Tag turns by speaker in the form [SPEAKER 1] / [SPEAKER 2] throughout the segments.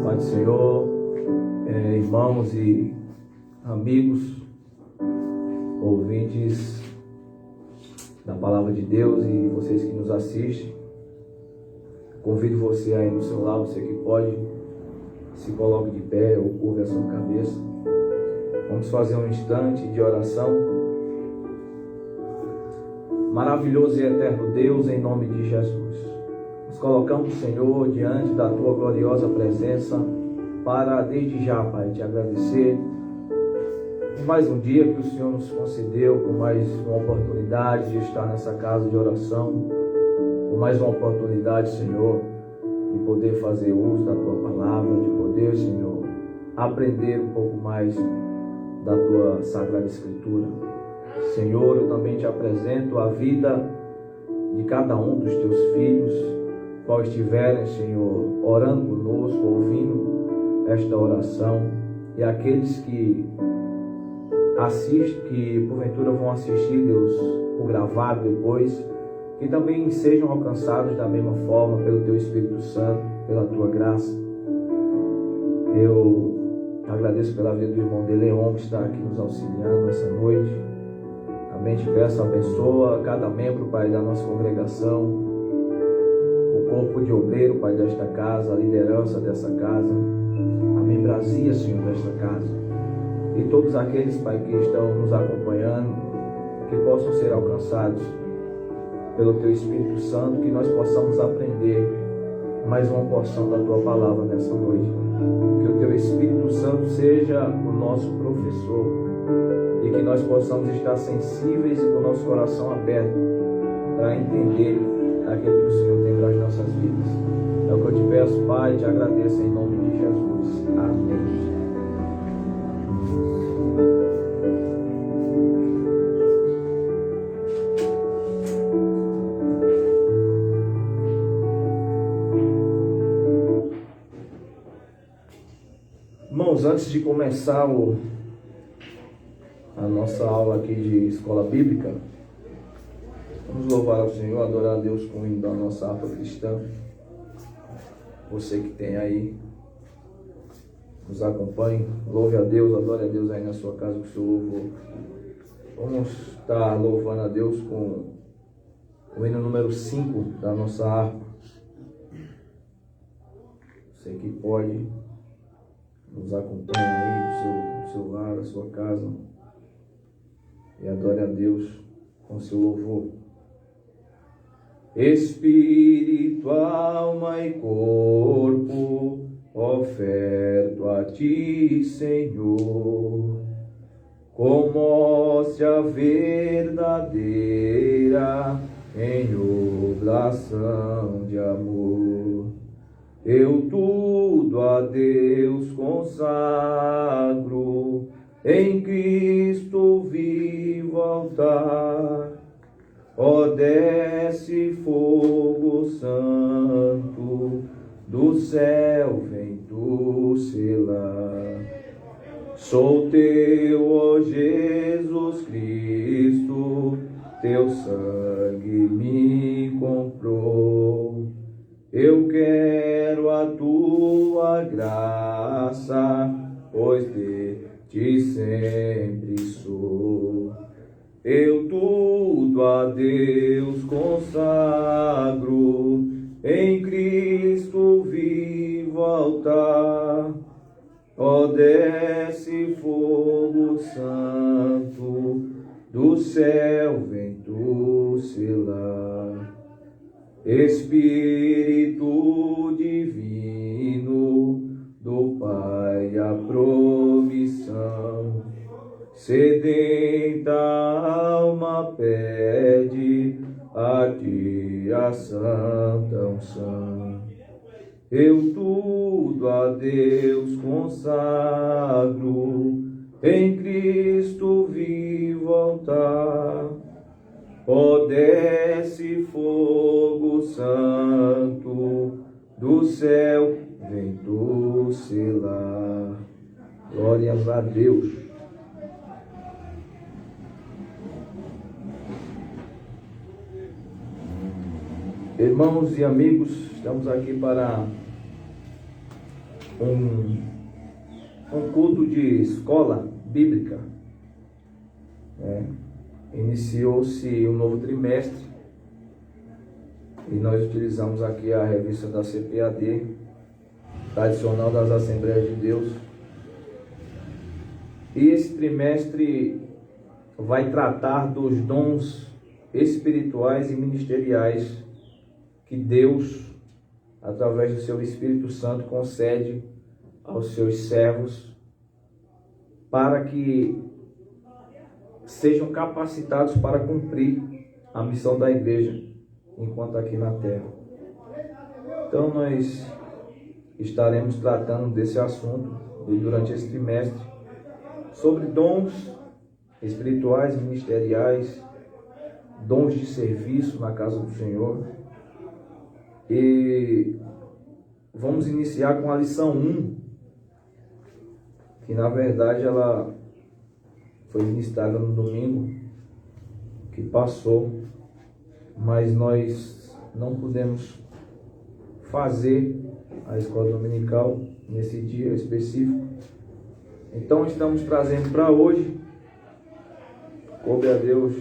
[SPEAKER 1] Pai do Senhor, irmãos e amigos, ouvintes da Palavra de Deus e vocês que nos assistem. Convido você aí no seu lar, você que pode, se coloque de pé ou curve a sua cabeça. Vamos fazer um instante de oração. Maravilhoso e eterno Deus, em nome de Jesus, nos colocamos, Senhor, diante da Tua gloriosa presença para, desde já, Pai, te agradecer por mais um dia que o Senhor nos concedeu, por mais uma oportunidade de estar nessa casa de oração, por mais uma oportunidade, Senhor, de poder fazer uso da Tua palavra, de poder, Senhor, aprender um pouco mais da Tua Sagrada Escritura. Senhor, eu também te apresento a vida de cada um dos Teus filhos, qual estiverem, Senhor, orando conosco, ouvindo esta oração, e aqueles que assistem, que porventura vão assistir, Deus, o gravado depois, que também sejam alcançados da mesma forma pelo Teu Espírito Santo, pela Tua graça. Eu agradeço pela vida do irmão Deleon, que está aqui nos auxiliando nessa noite. Também te peço, abençoa cada membro, Pai, da nossa congregação, o corpo de obreiro, Pai, desta casa, a liderança dessa casa, a membrazia, Senhor, desta casa, e todos aqueles, Pai, que estão nos acompanhando, que possam ser alcançados pelo Teu Espírito Santo, que nós possamos aprender mais uma porção da Tua palavra nessa noite. Que o Teu Espírito Santo seja o nosso professor e que nós possamos estar sensíveis e com o nosso coração aberto para entender aquilo que o Senhor tem para as nossas vidas. É o que eu te peço, Pai, e te agradeço em nome de Jesus. Amém. Irmãos, antes de começar a nossa aula aqui de escola bíblica, vamos louvar ao Senhor, adorar a Deus com o hino da nossa harpa cristã. Você que tem aí, nos acompanhe, louve a Deus, adore a Deus aí na sua casa com o seu louvor. Vamos estar louvando a Deus com o hino número 5 da nossa harpa. Você que pode, nos acompanha aí do seu lar, da sua casa, e adore a Deus com seu louvor. Espírito, alma e corpo, oferto a Ti, Senhor, como hóstia verdadeira em oblação de amor. Eu tudo a Deus consagro, em Cristo vivo altar. Ó, desce fogo santo, do céu vem tu selar. Sou teu, ó Jesus Cristo, teu sangue me comprou. Eu quero a tua graça, pois de Ti sempre sou. Eu tudo a Deus consagro, em Cristo vivo altar. Ó, desce fogo santo, do céu vem tu selar. Espírito divino, do Pai a promissão, sedenta alma pede a Ti a santa unção. Eu tudo a Deus consagro, em Cristo vivo altar. Ó, desce fogo santo, do céu vem tu selar. Glórias a Deus. Irmãos e amigos, estamos aqui para um culto de escola bíblica. Iniciou-se um novo trimestre e nós utilizamos aqui a revista da CPAD, tradicional das Assembleias de Deus. E esse trimestre vai tratar dos dons espirituais e ministeriais que Deus, através do seu Espírito Santo, concede aos seus servos para que sejam capacitados para cumprir a missão da igreja enquanto aqui na terra. Então nós estaremos tratando desse assunto durante esse trimestre, sobre dons espirituais, ministeriais, dons de serviço na casa do Senhor. E vamos iniciar com a lição 1, que na verdade ela foi ministrada no domingo que passou, mas nós não pudemos fazer a escola dominical nesse dia específico. Então estamos trazendo para hoje. Coube a Deus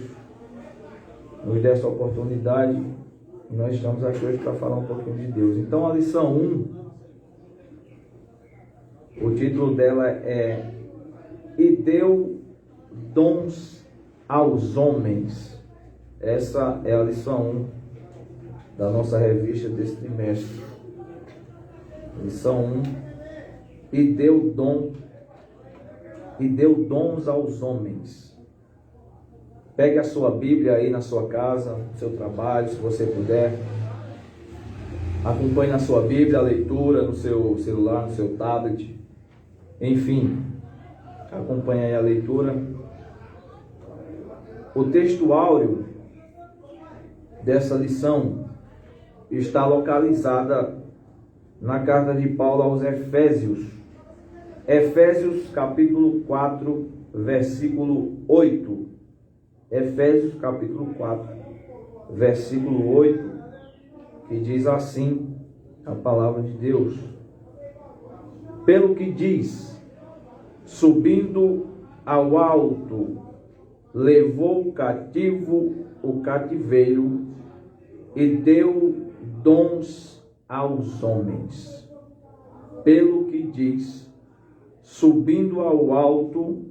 [SPEAKER 1] nos dê essa oportunidade e nós estamos aqui hoje para falar um pouquinho de Deus. Então a lição 1, o título dela é "E deu dons aos homens". Essa é a lição 1 da nossa revista desse trimestre. Lição 1: E deu dons aos homens. Pegue a sua Bíblia aí na sua casa, no seu trabalho, se você puder. Acompanhe na sua Bíblia a leitura, no seu celular, no seu tablet. Enfim, acompanhe aí a leitura. O texto áureo dessa lição está localizada na carta de Paulo aos Efésios. Efésios capítulo 4, versículo 8. Efésios capítulo 4, versículo 8, que diz assim a palavra de Deus: "Pelo que diz, subindo ao alto, levou cativo o cativeiro e deu dons aos homens." Pelo que diz, subindo ao alto,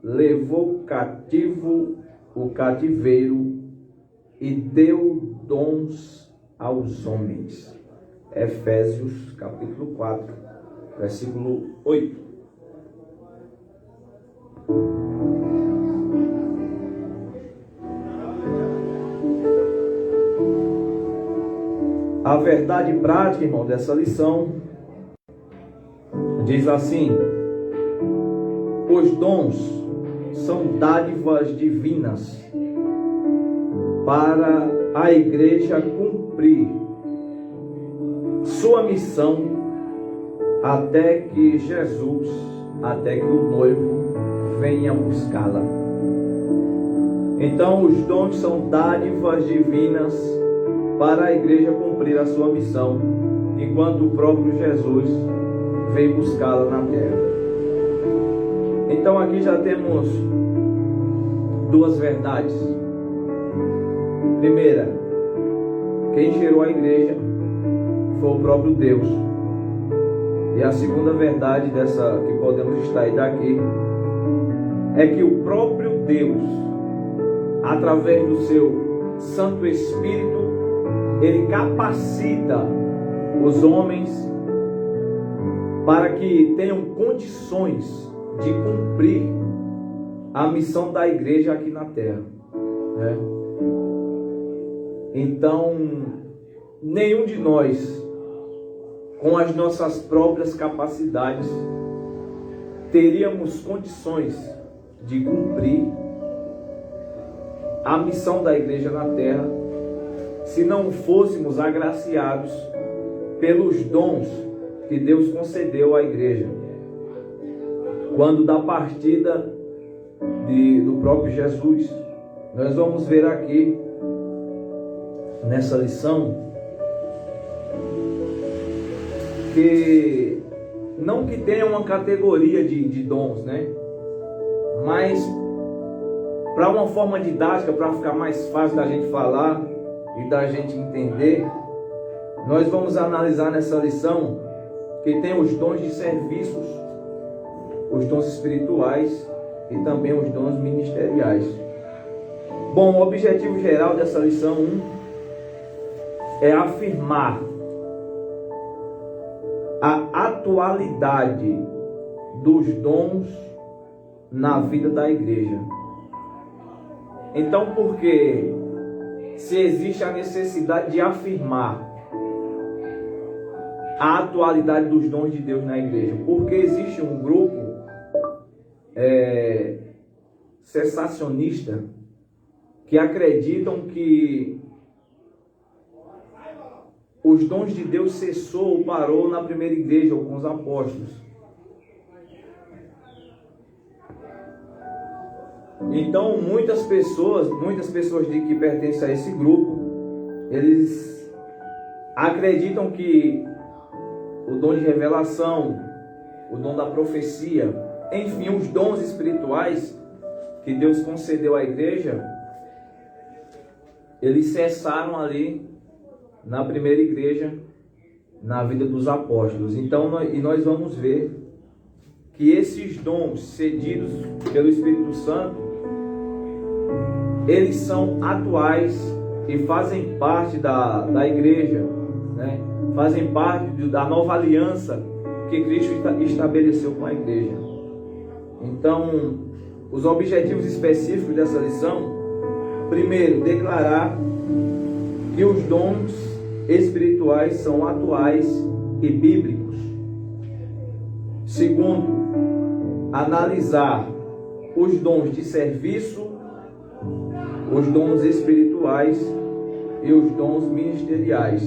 [SPEAKER 1] levou cativo o cativeiro e deu dons aos homens. Efésios capítulo 4, versículo 8. A verdade prática, irmão, dessa lição diz assim: os dons são dádivas divinas para a igreja cumprir sua missão até que o noivo venha buscá-la. Então, os dons são dádivas divinas para a igreja cumprir a sua missão, enquanto o próprio Jesus vem buscá-la na terra. Então aqui já temos duas verdades. Primeira, quem gerou a igreja foi o próprio Deus. E a segunda verdade dessa que podemos extrair daqui é que o próprio Deus, através do seu Santo Espírito, ele capacita os homens para que tenham condições de cumprir a missão da igreja aqui na terra, né? Então, nenhum de nós, com as nossas próprias capacidades, teríamos condições de cumprir a missão da igreja na terra, se não fôssemos agraciados pelos dons que Deus concedeu à igreja, quando da partida do próprio Jesus. Nós vamos ver aqui nessa lição que não que tenha uma categoria de dons, né? Mas para uma forma didática, para ficar mais fácil da gente falar e da gente entender, nós vamos analisar nessa lição que tem os dons de serviços, os dons espirituais e também os dons ministeriais. Bom, o objetivo geral dessa lição 1 é afirmar a atualidade dos dons na vida da igreja. Então, porque se existe a necessidade de afirmar a atualidade dos dons de Deus na igreja? Porque existe um grupo cessacionista que acreditam que os dons de Deus cessou ou parou na primeira igreja ou com os apóstolos. Então muitas pessoas que pertencem a esse grupo, eles acreditam que o dom de revelação, o dom da profecia, enfim, os dons espirituais que Deus concedeu à igreja, eles cessaram ali na primeira igreja, na vida dos apóstolos. Então, nós vamos ver que esses dons cedidos pelo Espírito Santo, eles são atuais e fazem parte da igreja, né? Fazem parte da nova aliança que Cristo estabeleceu com a igreja. Então, os objetivos específicos dessa lição: primeiro, declarar que os dons espirituais são atuais e bíblicos. Segundo, analisar os dons de serviço, os dons espirituais e os dons ministeriais.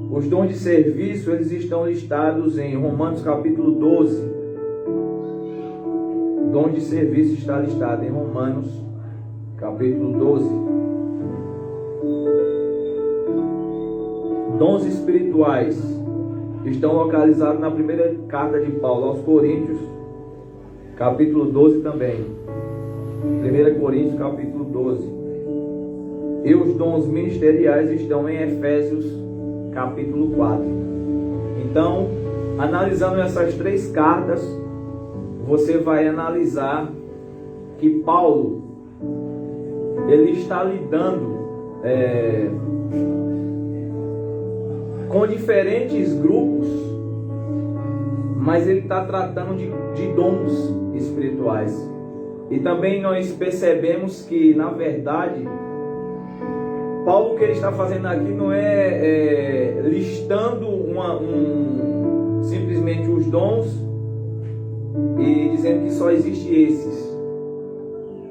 [SPEAKER 1] Os dons de serviço, eles estão listados em Romanos capítulo 12. O dom de serviço está listado em Romanos capítulo 12. Dons espirituais estão localizados na primeira carta de Paulo aos Coríntios, capítulo 12 também. 1 Coríntios, capítulo 12. E os dons ministeriais estão em Efésios, capítulo 4. Então, analisando essas três cartas, você vai analisar que Paulo, ele está lidando com diferentes grupos, mas ele está tratando de dons espirituais. E também nós percebemos que, na verdade, Paulo, o que ele está fazendo aqui não é listando simplesmente os dons e dizendo que só existe esses.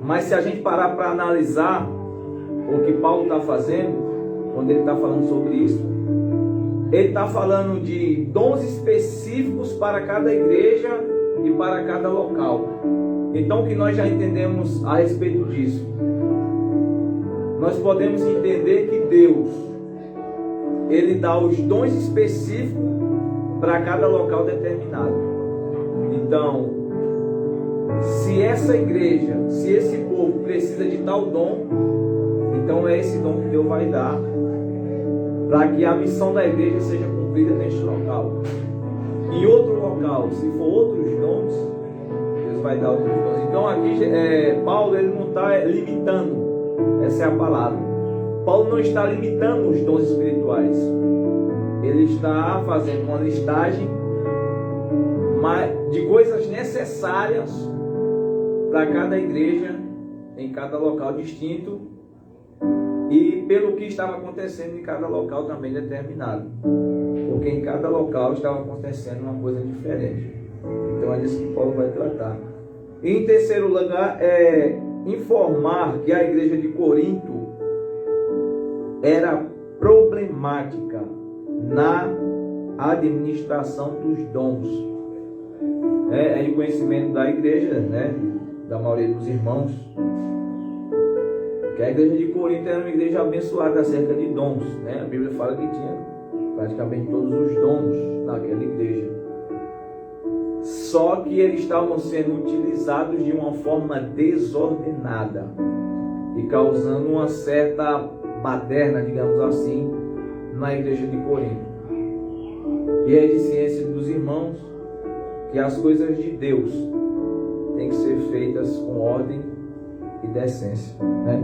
[SPEAKER 1] Mas se a gente parar para analisar o que Paulo está fazendo, quando ele está falando sobre isso, ele está falando de dons específicos para cada igreja e para cada local. Então, o que nós já entendemos a respeito disso? Nós podemos entender que Deus, ele dá os dons específicos para cada local determinado. Então, se essa igreja, se esse povo precisa de tal dom, então é esse dom que Deus vai dar para que a missão da igreja seja cumprida neste local. Em outro local, se for outros dons, Deus vai dar outros dons. Então aqui Paulo, ele não está limitando, essa é a palavra. Paulo não está limitando os dons espirituais. Ele está fazendo uma listagem de coisas necessárias para cada igreja, em cada local distinto, e pelo que estava acontecendo em cada local também determinado, porque em cada local estava acontecendo uma coisa diferente. Então é disso que Paulo vai tratar. E em terceiro lugar, informar que a igreja de Corinto era problemática na administração dos dons. É reconhecimento da igreja, né, da maioria dos irmãos, que a igreja de Corinto era uma igreja abençoada acerca de dons, né? A Bíblia fala que tinha praticamente todos os dons naquela igreja. só que eles estavam sendo utilizados de uma forma desordenada e causando uma certa baderna, digamos assim, na igreja de Corinto. E é de ciência dos irmãos que as coisas de Deus têm que ser feitas com ordem e decência, né?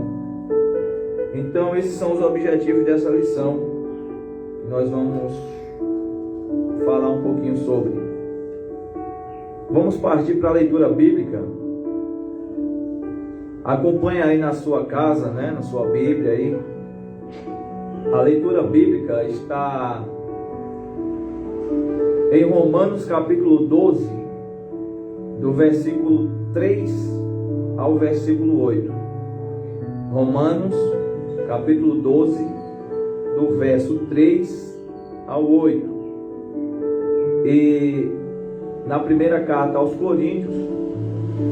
[SPEAKER 1] Então esses são os objetivos dessa lição que nós vamos falar um pouquinho sobre. Vamos partir para a leitura bíblica. Acompanha aí na sua casa, né, na sua Bíblia aí. A leitura bíblica está em Romanos capítulo 12, do versículo 3 ao versículo 8. Romanos capítulo 12, do verso 3 ao 8. E na primeira carta aos Coríntios,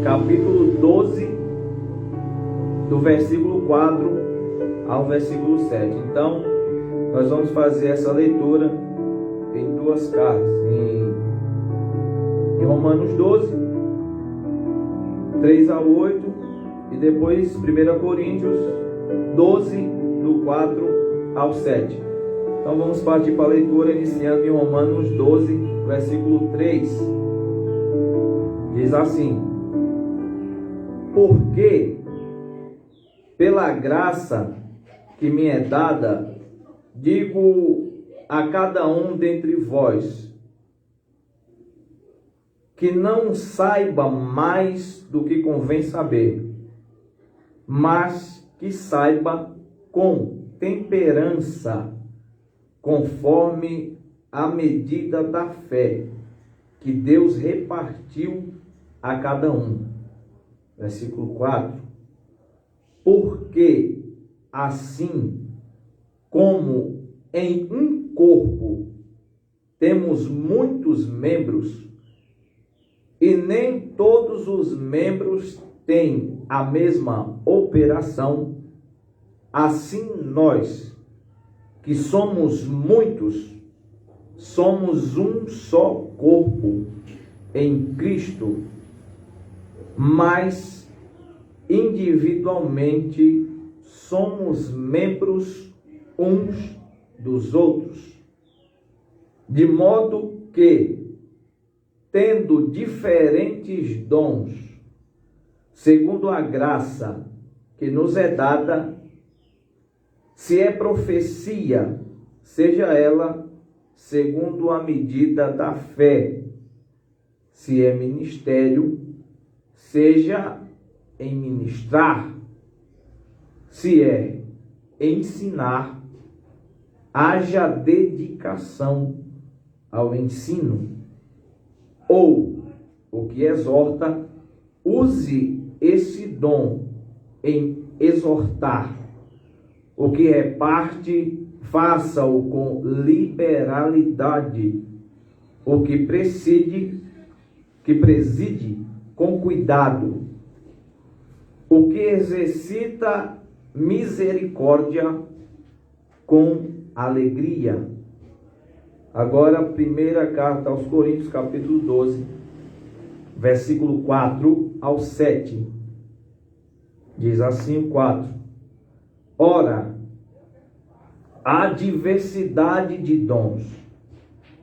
[SPEAKER 1] capítulo 12, do versículo 4 ao versículo 7. Então, nós vamos fazer essa leitura em duas cartas, em Romanos 12, 3 ao 8, e depois 1 Coríntios 12, do 4 ao 7. Então vamos partir para a leitura, iniciando em Romanos 12, versículo 3. Diz assim: porque pela graça que me é dada, digo a cada um dentre vós, que não saiba mais do que convém saber, mas que saiba com temperança, conforme a medida da fé que Deus repartiu a cada um. Versículo 4. Porque assim como em um corpo temos muitos membros, e nem todos os membros têm a mesma operação, assim nós, que somos muitos, somos um só corpo em Cristo, mas individualmente somos membros uns dos outros, de modo que, tendo diferentes dons, segundo a graça que nos é dada, se é profecia, seja ela segundo a medida da fé, se é ministério, seja em ministrar, se é ensinar, haja dedicação ao ensino, ou o que exorta, use esse dom em exortar, o que reparte, faça-o com liberalidade, o que preside com cuidado, o que exercita misericórdia com alegria. Agora, primeira carta aos Coríntios, capítulo 12, versículo 4 ao 7. Diz assim o 4. Ora, há diversidade de dons,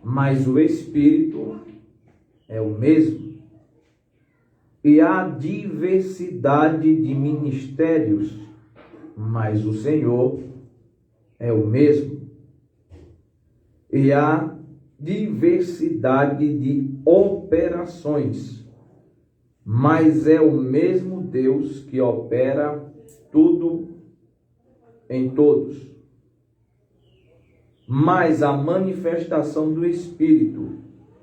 [SPEAKER 1] mas o Espírito é o mesmo. E há diversidade de ministérios, mas o Senhor é o mesmo. E há diversidade de operações, mas é o mesmo Deus que opera tudo em todos. Mas a manifestação do Espírito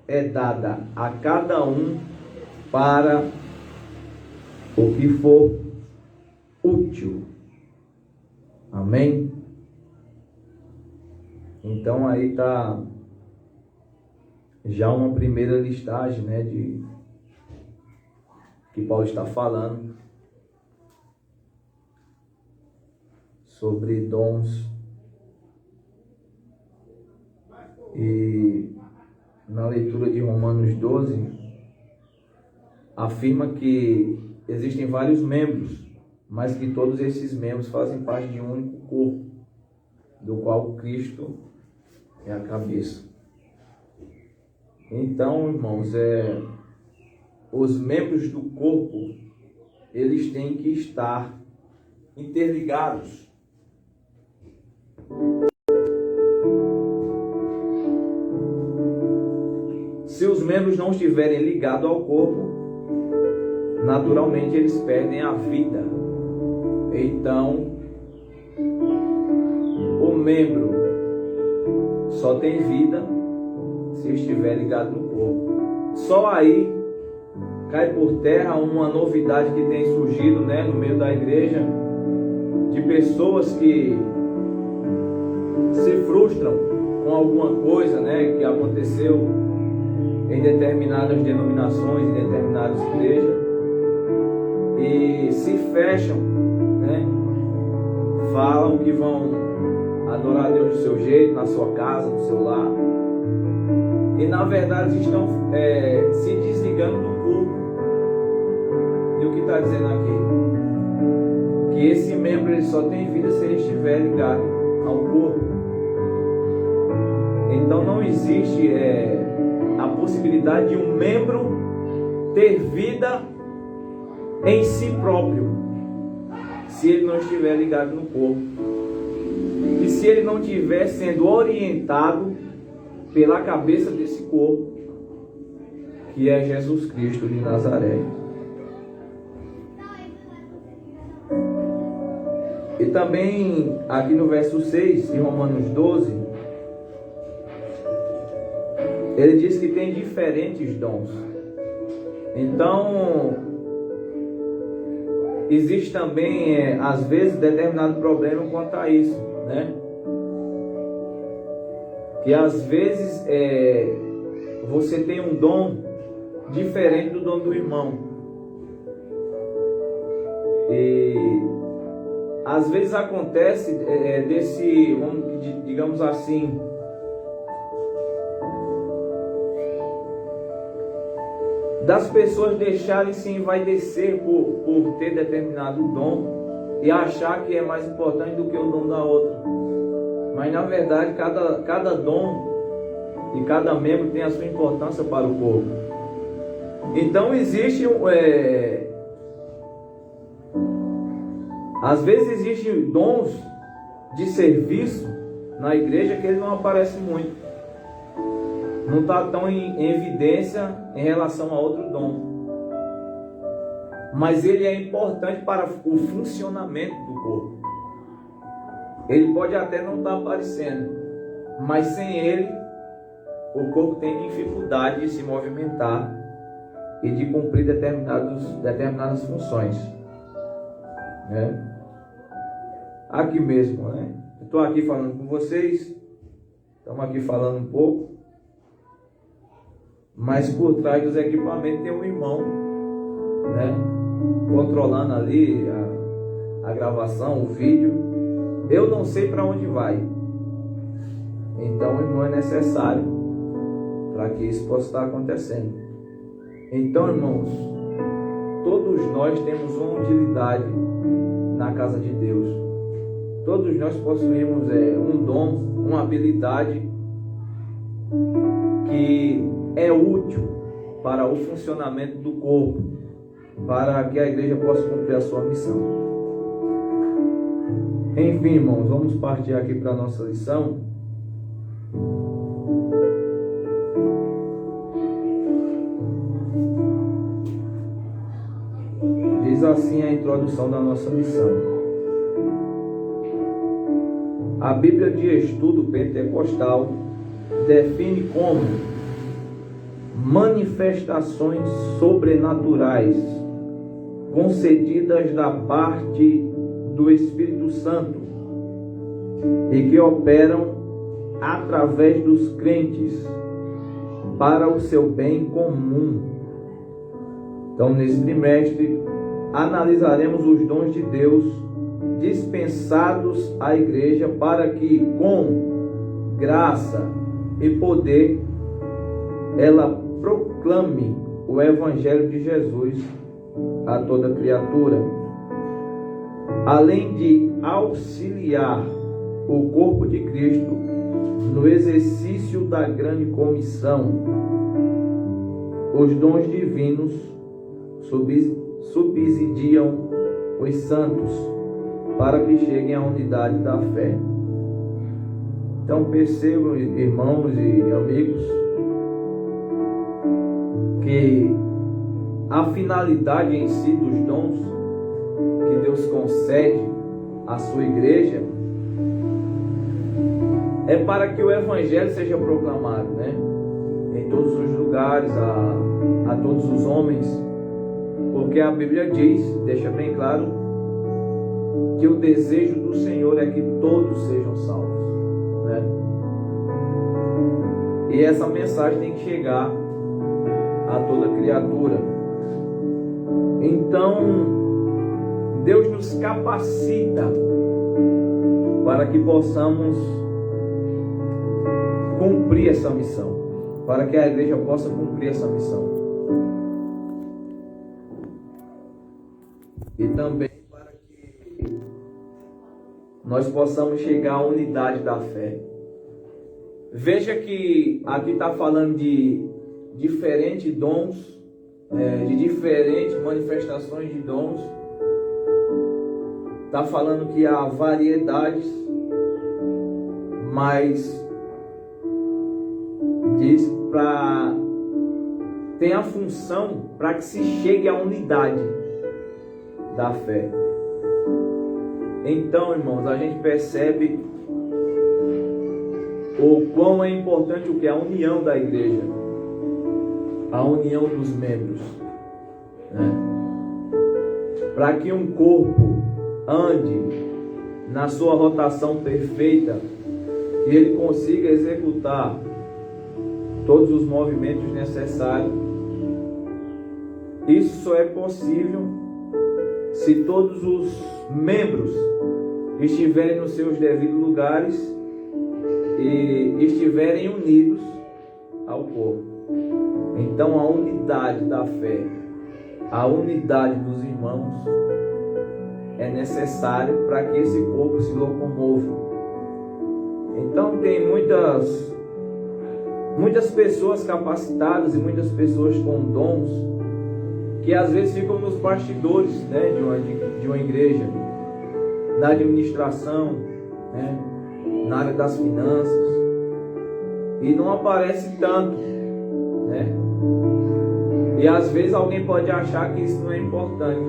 [SPEAKER 1] é dada a cada um para o que for útil. Amém? Então aí está já uma primeira listagem, né, de que Paulo está falando sobre dons. E na leitura de Romanos 12, afirma que existem vários membros, mas que todos esses membros fazem parte de um único corpo, do qual Cristo é a cabeça. Então, irmãos, os membros do corpo, eles têm que estar interligados. Se os membros não estiverem ligados ao corpo, naturalmente eles perdem a vida. Então, o membro só tem vida se estiver ligado no corpo. Só aí cai por terra uma novidade que tem surgido, no meio da igreja, de pessoas que se frustram com alguma coisa, que aconteceu em determinadas denominações, em determinadas igrejas, e se fecham, falam que vão adorar a Deus do seu jeito, na sua casa, no seu lar, e na verdade estão se desligando do corpo. E o que está dizendo aqui? Que esse membro ele só tem vida se ele estiver ligado ao corpo. Então não existe a possibilidade de um membro ter vida em si próprio, se ele não estiver ligado no corpo, e se ele não estiver sendo orientado pela cabeça desse corpo, que é Jesus Cristo de Nazaré. E também aqui no verso 6 de Romanos 12, ele diz que tem diferentes dons. Então, existe também, às vezes, determinado problema quanto a isso, Que às vezes você tem um dom diferente do dom do irmão. E às vezes acontece digamos assim, das pessoas deixarem se envaidecer por ter determinado dom e achar que é mais importante do que o dom da outra. Mas na verdade cada dom e cada membro tem a sua importância para o corpo. Então existe às vezes existem dons de serviço na igreja que ele não aparece muito, não está tão em evidência em relação a outro dom, mas ele é importante para o funcionamento do corpo. Ele pode até não estar aparecendo, mas sem ele o corpo tem dificuldade de se movimentar e de cumprir determinadas funções, Aqui mesmo, estou aqui falando com vocês, estamos aqui falando um pouco, mas por trás dos equipamentos tem um irmão, controlando ali a gravação, o vídeo. Eu não sei para onde vai, então o irmão é necessário para que isso possa estar acontecendo. Então, irmãos, todos nós temos uma utilidade na casa de Deus. Todos nós possuímos um dom, uma habilidade que é útil para o funcionamento do corpo, para que a igreja possa cumprir a sua missão. Enfim, irmãos, vamos partir aqui para a nossa lição. Diz assim a introdução da nossa lição. A Bíblia de Estudo Pentecostal define como manifestações sobrenaturais concedidas da parte do Espírito Santo e que operam através dos crentes para o seu bem comum. Então, nesse trimestre, analisaremos os dons de Deus dispensados à igreja para que, com graça e poder, ela proclame o Evangelho de Jesus a toda criatura, além de auxiliar o corpo de Cristo no exercício da grande comissão. Os dons divinos subsidiam os santos para que cheguem à unidade da fé. Então percebam, irmãos e amigos, que a finalidade em si dos dons que Deus concede à sua igreja é para que o Evangelho seja proclamado, né? Em todos os lugares, a todos os homens, porque a Bíblia diz, deixa bem claro, que o desejo do Senhor é que todos sejam salvos, né? E essa mensagem tem que chegar a toda criatura. Então, Deus nos capacita para que possamos cumprir essa missão, para que a igreja possa cumprir essa missão. E também para que nós possamos chegar à unidade da fé. Veja que aqui está falando de diferentes dons, de diferentes manifestações de dons. Está falando que há variedades, mas diz tem a função para que se chegue à unidade da fé. Então, irmãos, a gente percebe o quão é importante o que? A união da igreja, a união dos membros, né? Para que um corpo ande na sua rotação perfeita e ele consiga executar todos os movimentos necessários. Isso só é possível se todos os membros estiverem nos seus devidos lugares e estiverem unidos ao corpo. Então a unidade da fé, a unidade dos irmãos é necessária para que esse corpo se locomova. Então tem muitas pessoas capacitadas e muitas pessoas com dons que às vezes ficam nos bastidores, né, de uma igreja, na administração, né, na área das finanças, e não aparece tanto, né? E às vezes alguém pode achar que isso não é importante,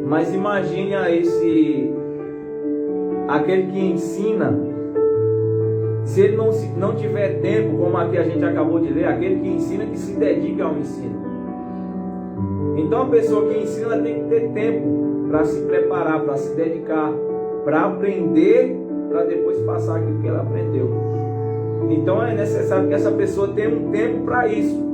[SPEAKER 1] mas imagine aí se aquele que ensina, se ele não tiver tempo, como aqui a gente acabou de ler, aquele que ensina, que se dedica ao ensino. Então a pessoa que ensina, ela tem que ter tempo para se preparar, para se dedicar, para aprender, para depois passar aquilo que ela aprendeu. Então é necessário que essa pessoa tenha um tempo para isso.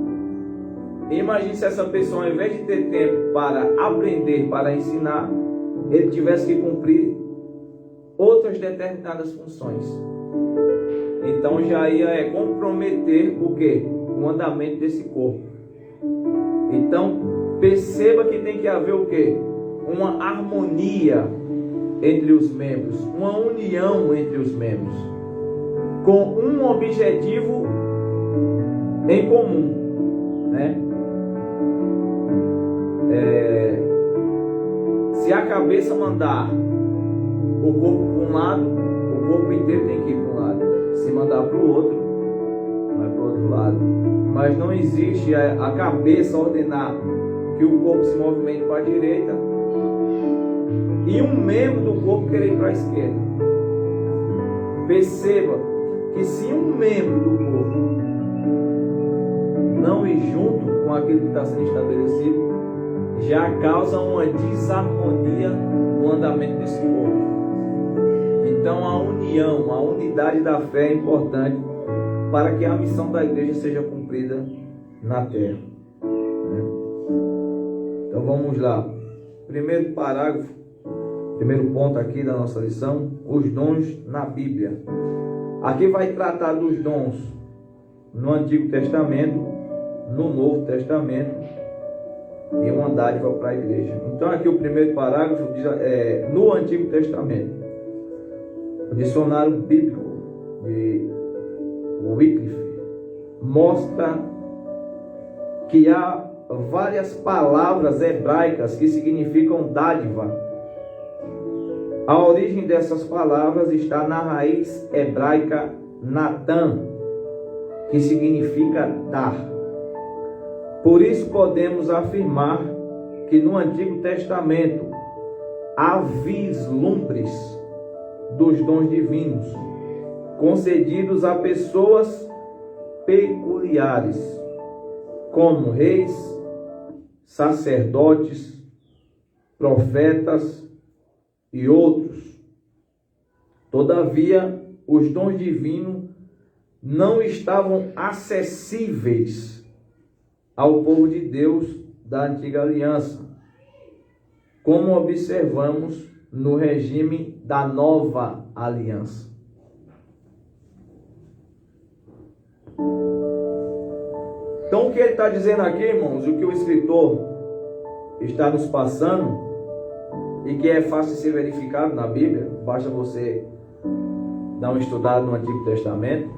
[SPEAKER 1] Imagine se essa pessoa, ao invés de ter tempo para aprender, para ensinar, ele tivesse que cumprir outras determinadas funções. Então já ia comprometer o quê? O andamento desse corpo. Então perceba que tem que haver o quê? Uma harmonia entre os membros, uma união entre os membros, com um objetivo em comum, né? Se a cabeça mandar o corpo para um lado, o corpo inteiro tem que ir para um lado. Se mandar para o outro, vai para o outro lado. Mas não existe a cabeça ordenar que o corpo se movimente para a direita e um membro do corpo querer ir para a esquerda. Perceba que se um membro do corpo não ir junto com aquilo que está sendo estabelecido, já causa uma desarmonia no andamento desse corpo. Então a união, a unidade da fé é importante para que a missão da igreja seja cumprida na terra. Então vamos lá. Primeiro parágrafo, primeiro ponto aqui da nossa lição, os dons na Bíblia. Aqui vai tratar dos dons no Antigo Testamento no Novo Testamento e uma dádiva para a igreja. Então aqui o primeiro parágrafo diz, no Antigo Testamento. O dicionário bíblico de Wycliffe mostra que há várias palavras hebraicas que significam dádiva. A origem dessas palavras está na raiz hebraica Natan, que significa dar. Por isso podemos afirmar que no Antigo Testamento há vislumbres dos dons divinos concedidos a pessoas peculiares, como reis, sacerdotes, profetas e outros. Todavia, os dons divinos não estavam acessíveis ao povo de Deus da antiga aliança, como observamos no regime da nova aliança. Então o que ele está dizendo aqui, irmãos, o que o escritor está nos passando, e que é fácil de ser verificado na Bíblia, basta você dar uma estudada no Antigo Testamento.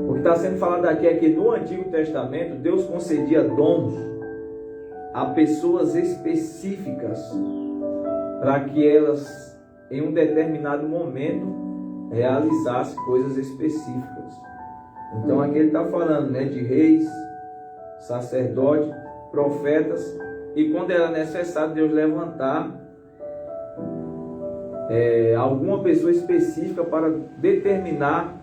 [SPEAKER 1] O que está sendo falado aqui é que no Antigo Testamento Deus concedia dons a pessoas específicas para que elas, em um determinado momento, realizassem coisas específicas. Então aqui ele está falando, de reis, sacerdotes, profetas, e quando era necessário Deus levantar alguma pessoa específica para determinar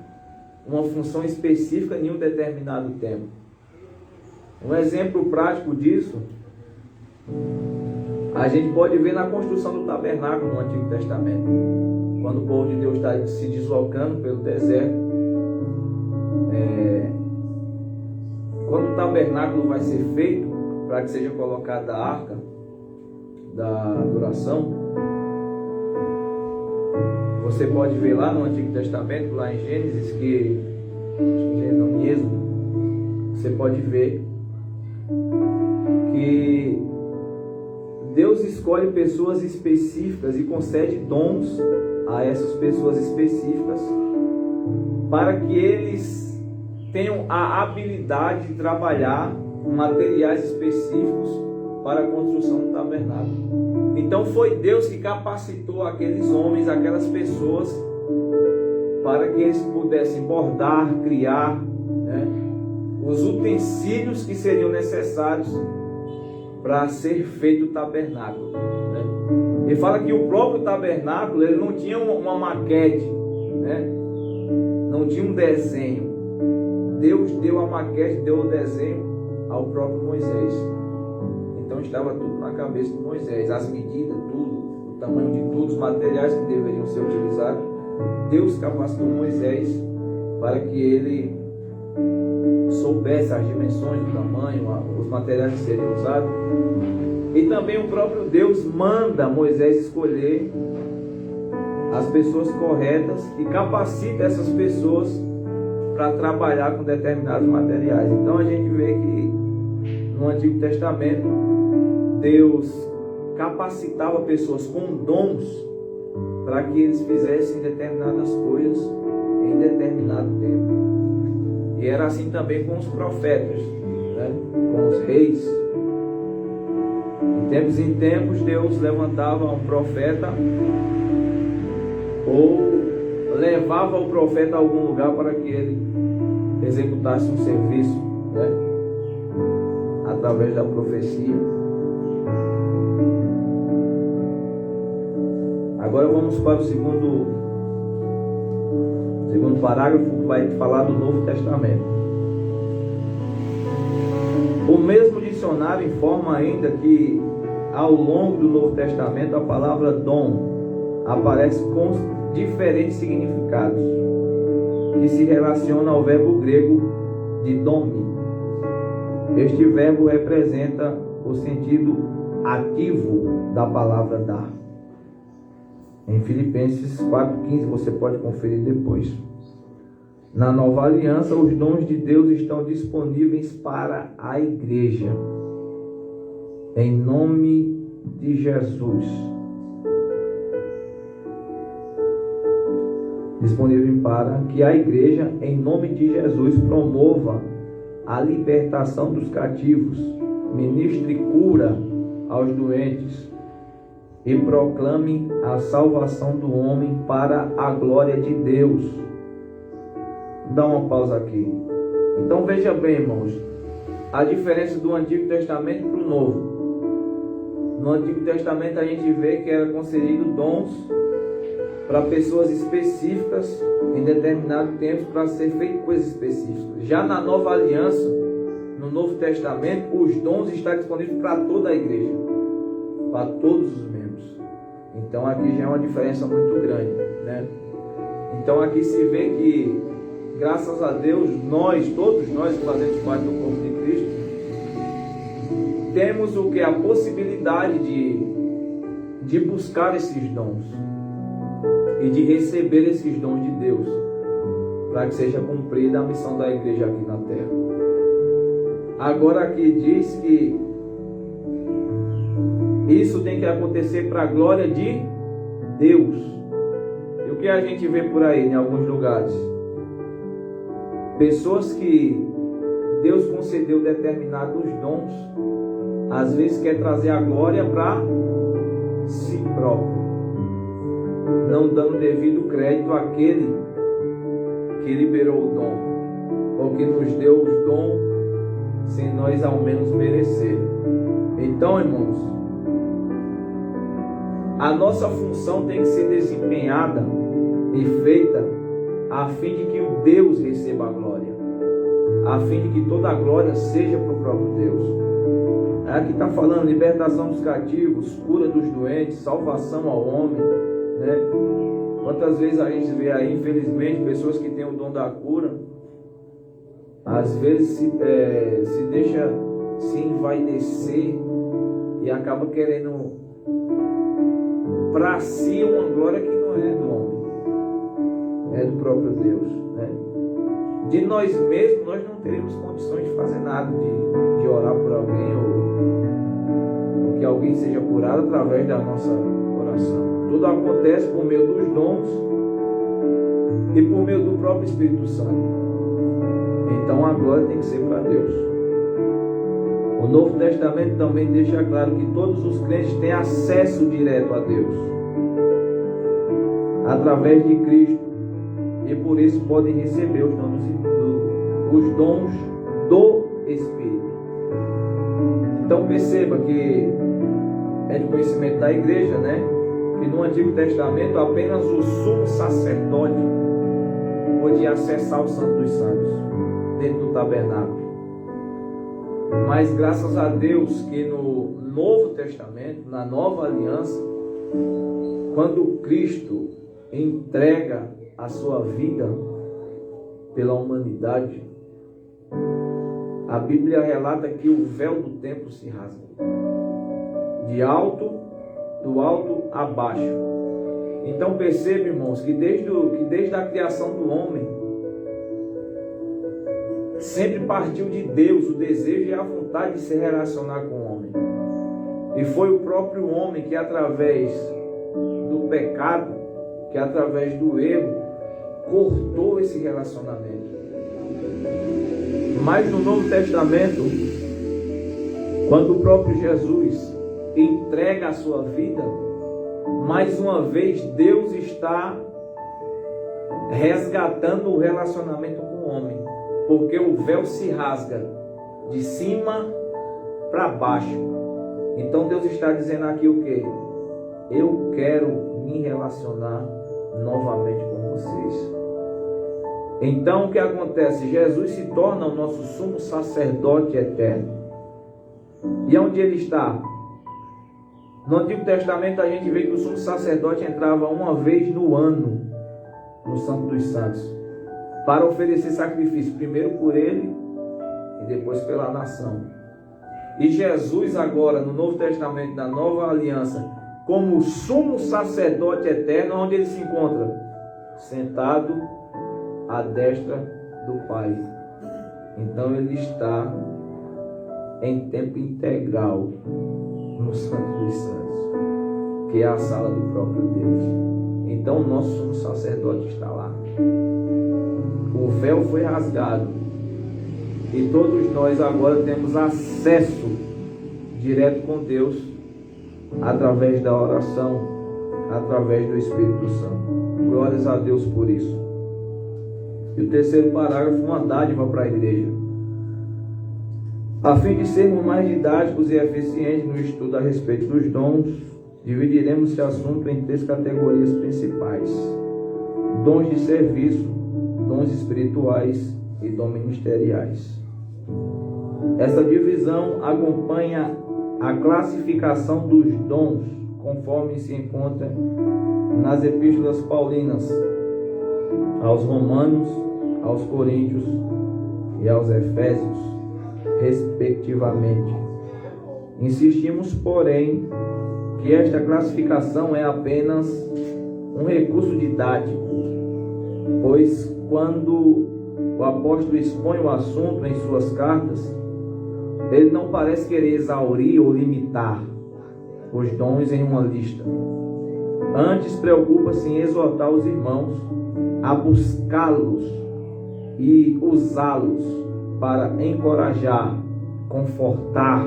[SPEAKER 1] uma função específica em um determinado tempo. Um exemplo prático disso a gente pode ver na construção do tabernáculo no Antigo Testamento, quando o povo de Deus está se deslocando pelo deserto. Quando o tabernáculo vai ser feito para que seja colocada a arca da adoração, você pode ver lá no Antigo Testamento, lá em Gênesis, em Êxodo, você pode ver que Deus escolhe pessoas específicas e concede dons a essas pessoas específicas para que eles tenham a habilidade de trabalhar materiais específicos para a construção do tabernáculo. Então foi Deus que capacitou aqueles homens, aquelas pessoas, para que eles pudessem bordar, criar, os utensílios que seriam necessários para ser feito o tabernáculo. Ele fala que o próprio tabernáculo ele não tinha uma maquete, não tinha um desenho. Deus deu a maquete, deu o desenho ao próprio Moisés. Então estava tudo na cabeça de Moisés, as medidas, tudo, o tamanho de tudo, os materiais que deveriam ser utilizados. Deus capacitou Moisés para que ele soubesse as dimensões do tamanho, os materiais que seriam usados. E também o próprio Deus manda Moisés escolher as pessoas corretas e capacita essas pessoas para trabalhar com determinados materiais. Então a gente vê que no Antigo Testamento Deus capacitava pessoas com dons para que eles fizessem determinadas coisas em determinado tempo. E era assim também com os profetas, com os reis. De tempos Deus levantava um profeta ou levava o profeta a algum lugar para que ele executasse um serviço, através da profecia. Agora vamos para o segundo parágrafo, que vai falar do Novo Testamento. O mesmo dicionário informa ainda que ao longo do Novo Testamento a palavra dom aparece com diferentes significados que se relacionam ao verbo grego de domi. Este verbo representa o sentido ativo da palavra dar. Em Filipenses 4,15 você pode conferir depois. Na nova aliança, os dons de Deus estão disponíveis para a igreja. Em nome de Jesus. Disponível para que a igreja, em nome de Jesus, promova a libertação dos cativos, ministre cura aos doentes e proclame a salvação do homem para a glória de Deus. Dá uma pausa aqui. Então veja bem, irmãos, a diferença do Antigo Testamento para o Novo. No Antigo Testamento a gente vê que era concedido dons para pessoas específicas em determinado tempo para ser feito coisas específicas. Já na Nova Aliança, no Novo Testamento, os dons estão disponíveis para toda a igreja, para todos os membros. Então aqui já é uma diferença muito grande, né? Então aqui se vê que, graças a Deus, todos nós que fazemos parte do corpo de Cristo, temos o que? A possibilidade de buscar esses dons e de receber esses dons de Deus, para que seja cumprida a missão da igreja aqui na terra. Agora aqui diz que isso tem que acontecer para a glória de Deus. E o que a gente vê por aí em alguns lugares? Pessoas que Deus concedeu determinados dons, às vezes quer trazer a glória para si próprio, não dando devido crédito àquele que liberou o dom, ou que nos deu os dons sem nós ao menos merecer. Então, irmãos, a nossa função tem que ser desempenhada e feita a fim de que o Deus receba a glória, a fim de que toda a glória seja para o próprio Deus. Aqui está falando libertação dos cativos, cura dos doentes, salvação ao homem, né? Quantas vezes a gente vê aí, infelizmente, pessoas que têm o dom da cura, às vezes se deixa se envaidecer e acaba querendo para si uma glória que não é do homem, é do próprio Deus, né? De nós mesmos, nós não teremos condições de fazer nada, de orar por alguém ou que alguém seja curado através da nossa oração. Tudo acontece por meio dos dons e por meio do próprio Espírito Santo. Então a glória tem que ser para Deus. O Novo Testamento também deixa claro que todos os crentes têm acesso direto a Deus através de Cristo, e por isso podem receber os dons do Espírito. Então perceba que é de conhecimento da igreja, né? Que no Antigo Testamento apenas o sumo sacerdote podia acessar o Santo dos Santos dentro do tabernáculo. Mas graças a Deus que no Novo Testamento, na Nova Aliança, quando Cristo entrega a sua vida pela humanidade, a Bíblia relata que o véu do templo se rasga do alto a baixo. Então perceba, irmãos, que desde a criação do homem sempre partiu de Deus o desejo e a vontade de se relacionar com o homem. E foi o próprio homem que, através do pecado, que através do erro, cortou esse relacionamento. Mas no Novo Testamento, quando o próprio Jesus entrega a sua vida, mais uma vez Deus está resgatando o relacionamento com o homem, porque o véu se rasga de cima para baixo. Então Deus está dizendo aqui o quê? Eu quero me relacionar novamente com vocês. Então o que acontece? Jesus se torna o nosso sumo sacerdote eterno. E onde ele está? No Antigo Testamento a gente vê que o sumo sacerdote entrava uma vez no ano no Santo dos Santos, para oferecer sacrifício, primeiro por ele e depois pela nação. E Jesus agora, no Novo Testamento, na Nova Aliança, como o sumo sacerdote eterno, onde ele se encontra? Sentado à destra do Pai. Então ele está em tempo integral no Santo dos Santos, que é a sala do próprio Deus. Então o nosso sumo sacerdote está lá. O véu foi rasgado e todos nós agora temos acesso direto com Deus através da oração, através do Espírito Santo. Glórias a Deus por isso. E o terceiro parágrafo, uma dádiva para a igreja. A fim de sermos mais didáticos e eficientes no estudo a respeito dos dons, dividiremos esse assunto em 3 categorias principais: dons de serviço, dons espirituais e dons ministeriais. Essa divisão acompanha a classificação dos dons, conforme se encontra nas epístolas paulinas aos Romanos, aos Coríntios e aos Efésios, respectivamente. Insistimos, porém, que esta classificação é apenas um recurso didático, pois quando o apóstolo expõe o assunto em suas cartas, ele não parece querer exaurir ou limitar os dons em uma lista. Antes, preocupa-se em exortar os irmãos a buscá-los e usá-los para encorajar, confortar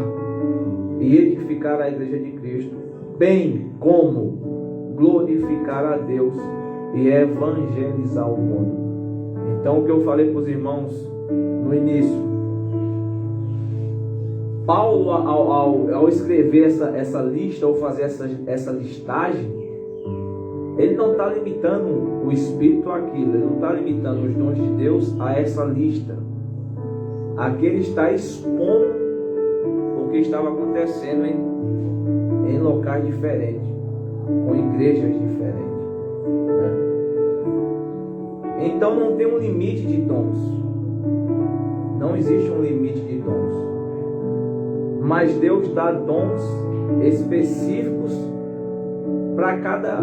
[SPEAKER 1] e edificar a igreja de Cristo, bem como glorificar a Deus e evangelizar o mundo. Então, o que eu falei para os irmãos no início, Paulo, ao escrever essa lista, ou fazer essa listagem, ele não está limitando o Espírito àquilo, ele não está limitando os dons de Deus a essa lista. Aqui ele está expondo o que estava acontecendo em locais diferentes, com igrejas diferentes, né? Então não tem um limite de dons, não existe um limite de dons, mas Deus dá dons específicos para cada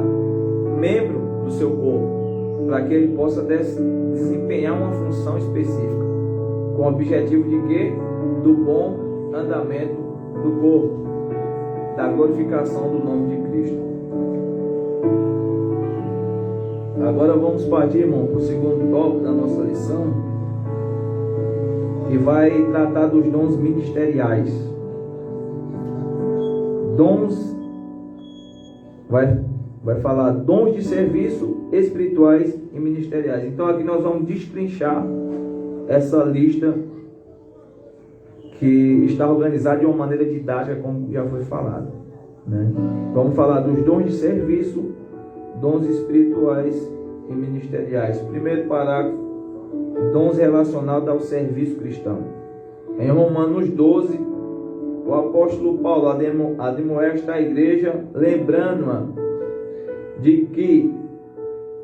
[SPEAKER 1] membro do seu corpo, para que ele possa desempenhar uma função específica, com o objetivo de quê? Do bom andamento do corpo, da glorificação do nome de Cristo. Agora vamos partir, irmão, para o segundo tópico da nossa lição, que vai tratar dos dons ministeriais. Dons, vai falar dons de serviço, espirituais e ministeriais. Então aqui nós vamos destrinchar essa lista que está organizada de uma maneira didática, como já foi falado, né? Vamos falar dos dons de serviço, dons espirituais e ministeriais. Primeiro parágrafo, dons relacionados ao serviço cristão. Em Romanos 12, o apóstolo Paulo admoesta a igreja, lembrando-a de que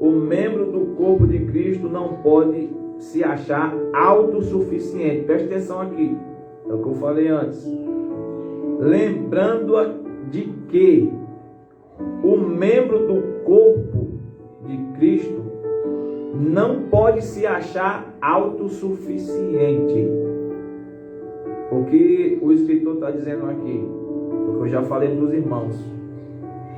[SPEAKER 1] o membro do corpo de Cristo não pode se achar autossuficiente. Preste atenção aqui, é o que eu falei antes. Lembrando-a de que o membro do corpo de Cristo não pode se achar autossuficiente. O que o escritor está dizendo aqui, o que eu já falei para os irmãos,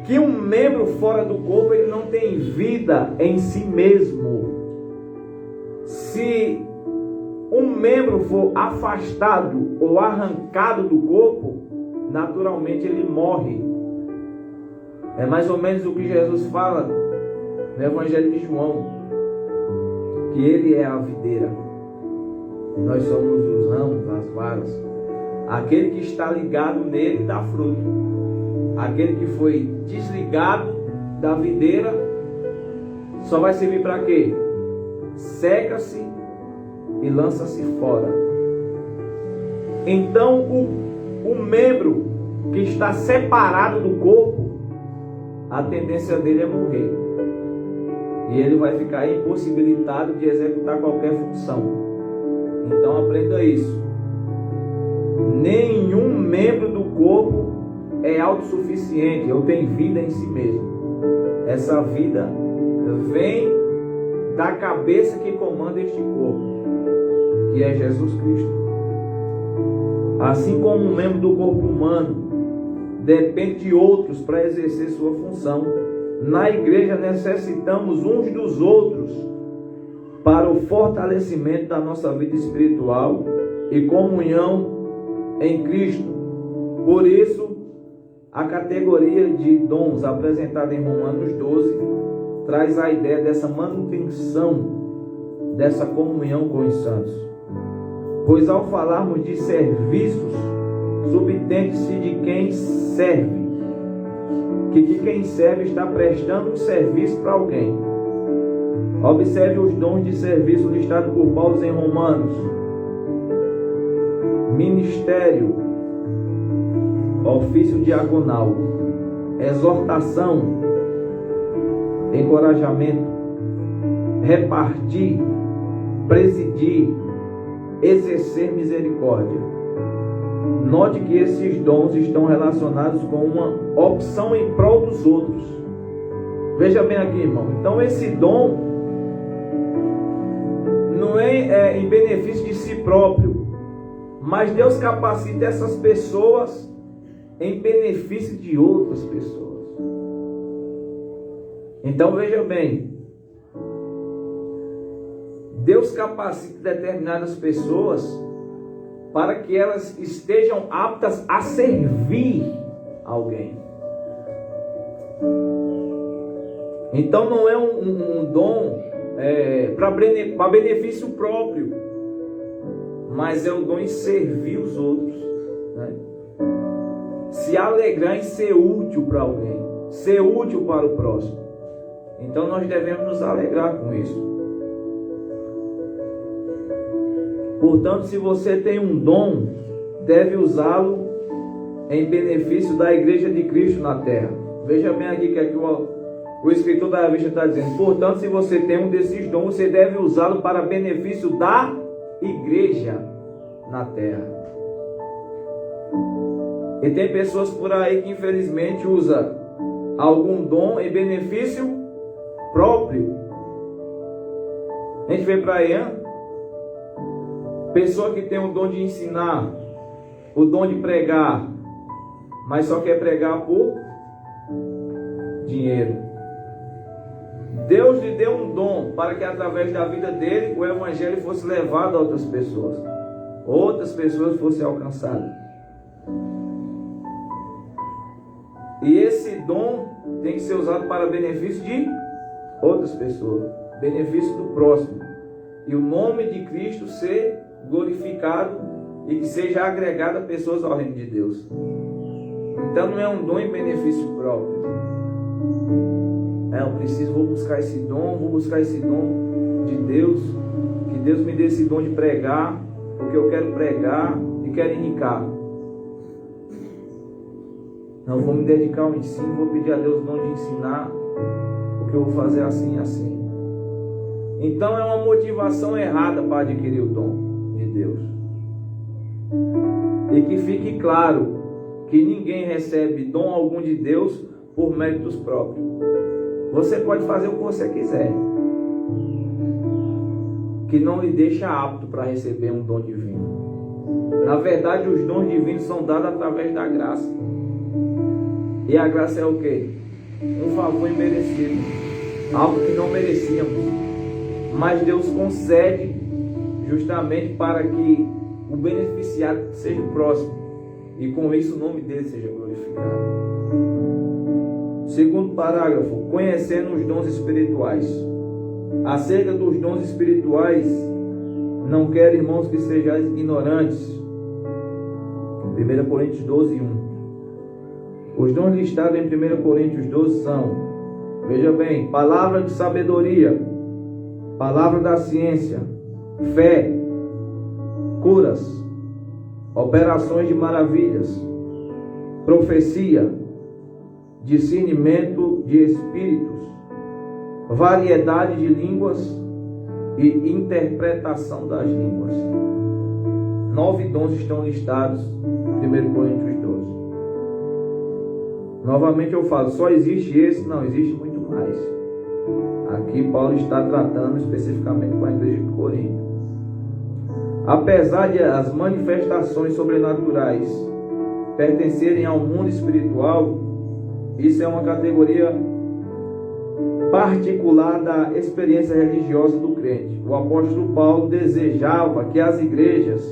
[SPEAKER 1] que um membro fora do corpo, ele não tem vida em si mesmo. Se um membro for afastado ou arrancado do corpo, naturalmente ele morre. É mais ou menos o que Jesus fala no Evangelho de João, que ele é a videira, nós somos os ramos, as varas. Aquele que está ligado nele dá fruto. Aquele que foi desligado da videira só vai servir para quê? Seca-se e lança-se fora. Então o membro que está separado do corpo, a tendência dele é morrer, e ele vai ficar impossibilitado de executar qualquer função. Então aprenda isso: nenhum membro do corpo é autossuficiente ou tem vida em si mesmo. Essa vida vem da cabeça que comanda este corpo, que é Jesus Cristo. Assim como um membro do corpo humano depende de outros para exercer sua função, na igreja necessitamos uns dos outros para o fortalecimento da nossa vida espiritual e comunhão em Cristo. Por isso, a categoria de dons apresentada em Romanos 12 traz a ideia dessa manutenção, dessa comunhão com os santos. Pois ao falarmos de serviços, subtende-se de quem serve, que quem serve está prestando um serviço para alguém. Observe os dons de serviço listados por Paulo em Romanos: ministério, ofício diaconal, exortação, encorajamento, repartir, presidir, exercer misericórdia. Note que esses dons estão relacionados com uma opção em prol dos outros. Veja bem aqui, irmão. Então esse dom não é em benefício de si próprio, mas Deus capacita essas pessoas em benefício de outras pessoas. Então veja bem, Deus capacita determinadas pessoas para que elas estejam aptas a servir alguém. Então não é um dom para benefício próprio, mas é o dom em servir os outros, né? Se alegrar em ser útil para alguém, ser útil para o próximo. Então nós devemos nos alegrar com isso. Portanto, se você tem um dom, deve usá-lo em benefício da igreja de Cristo na terra. Veja bem aqui que aqui o escritor da revista está dizendo: portanto, se você tem um desses dons, você deve usá-lo para benefício da igreja na terra. E tem pessoas por aí que infelizmente usam algum dom em benefício próprio. A gente vê para aí, pessoa que tem o dom de ensinar, o dom de pregar, mas só quer pregar por dinheiro. Deus lhe deu um dom para que através da vida dele o evangelho fosse levado a outras pessoas fossem alcançadas. E esse dom tem que ser usado para benefício de outras pessoas, benefício do próximo, e o nome de Cristo ser glorificado e que seja agregado a pessoas ao reino de Deus. Então não é um dom em benefício próprio. Vou buscar esse dom de Deus, que Deus me dê esse dom de pregar, porque eu quero pregar e quero enricar. Não, vou me dedicar ao ensino, vou pedir a Deus o dom de ensinar, porque eu vou fazer assim e assim. Então é uma motivação errada para adquirir o dom de Deus. E que fique claro que ninguém recebe dom algum de Deus por méritos próprios. Você pode fazer o que você quiser, que não lhe deixa apto para receber um dom divino. Na verdade, os dons divinos são dados através da graça. E a graça é o quê? Um favor imerecido, algo que não merecíamos, mas Deus concede justamente para que o beneficiado seja o próximo, e com isso o nome dele seja glorificado. Segundo parágrafo: conhecendo os dons espirituais. Acerca dos dons espirituais, não quero, irmãos, que sejais ignorantes. 1 Coríntios 12, 1. Os dons listados em 1 Coríntios 12 são, veja bem, palavra de sabedoria, palavra da ciência, fé, curas, operações de maravilhas, profecia, discernimento de espíritos, variedade de línguas e interpretação das línguas. 9 dons estão listados em 1 Coríntios 12. Novamente eu falo, só existe esse? Não, existe muito mais. Aqui Paulo está tratando especificamente com a igreja de Corinto. Apesar de as manifestações sobrenaturais pertencerem ao mundo espiritual, isso é uma categoria particular da experiência religiosa do crente. O apóstolo Paulo desejava que as igrejas,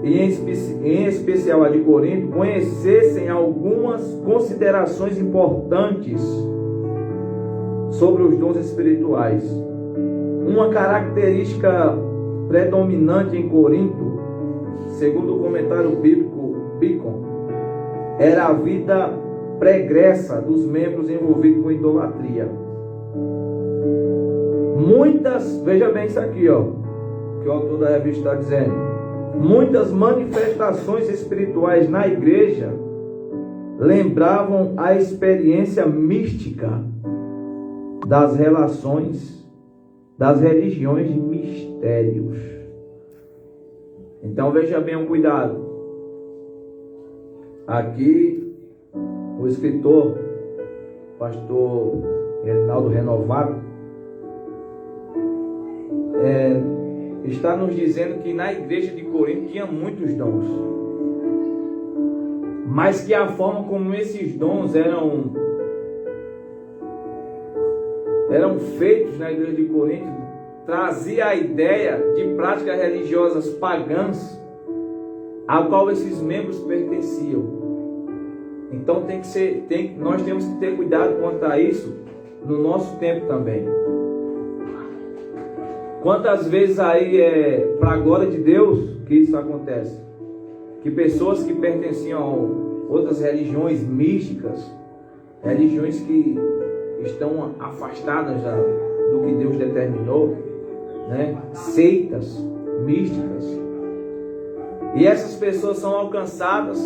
[SPEAKER 1] em especial a de Corinto, conhecessem algumas considerações importantes sobre os dons espirituais. Uma característica predominante em Corinto, segundo o comentário bíblico Bacon, era a vida pregressa dos membros envolvidos com idolatria. Veja bem isso aqui, que o autor da revista está dizendo. Muitas manifestações espirituais na igreja lembravam a experiência mística das religiões de mistérios. Então veja bem o cuidado. Aqui o escritor, pastor Reinaldo Renovato, está nos dizendo que na igreja de Corinto tinha muitos dons, mas que a forma como esses dons eram feitos na igreja de Corinto trazia a ideia de práticas religiosas pagãs a qual esses membros pertenciam. Então nós temos que ter cuidado quanto a isso no nosso tempo também. Quantas vezes aí para a glória de Deus que isso acontece? Que pessoas que pertenciam a outras religiões místicas, religiões que estão afastadas do que Deus determinou, né? Seitas místicas, e essas pessoas são alcançadas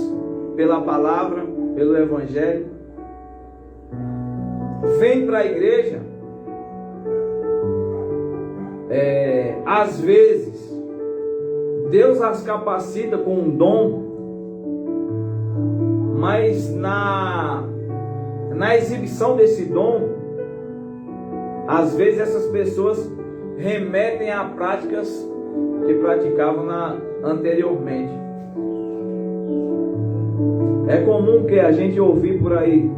[SPEAKER 1] pela palavra, pelo evangelho, vêm para a igreja, às vezes Deus as capacita com um dom, mas na exibição desse dom, às vezes essas pessoas remetem a práticas que praticavam anteriormente. É comum que a gente ouvir por aí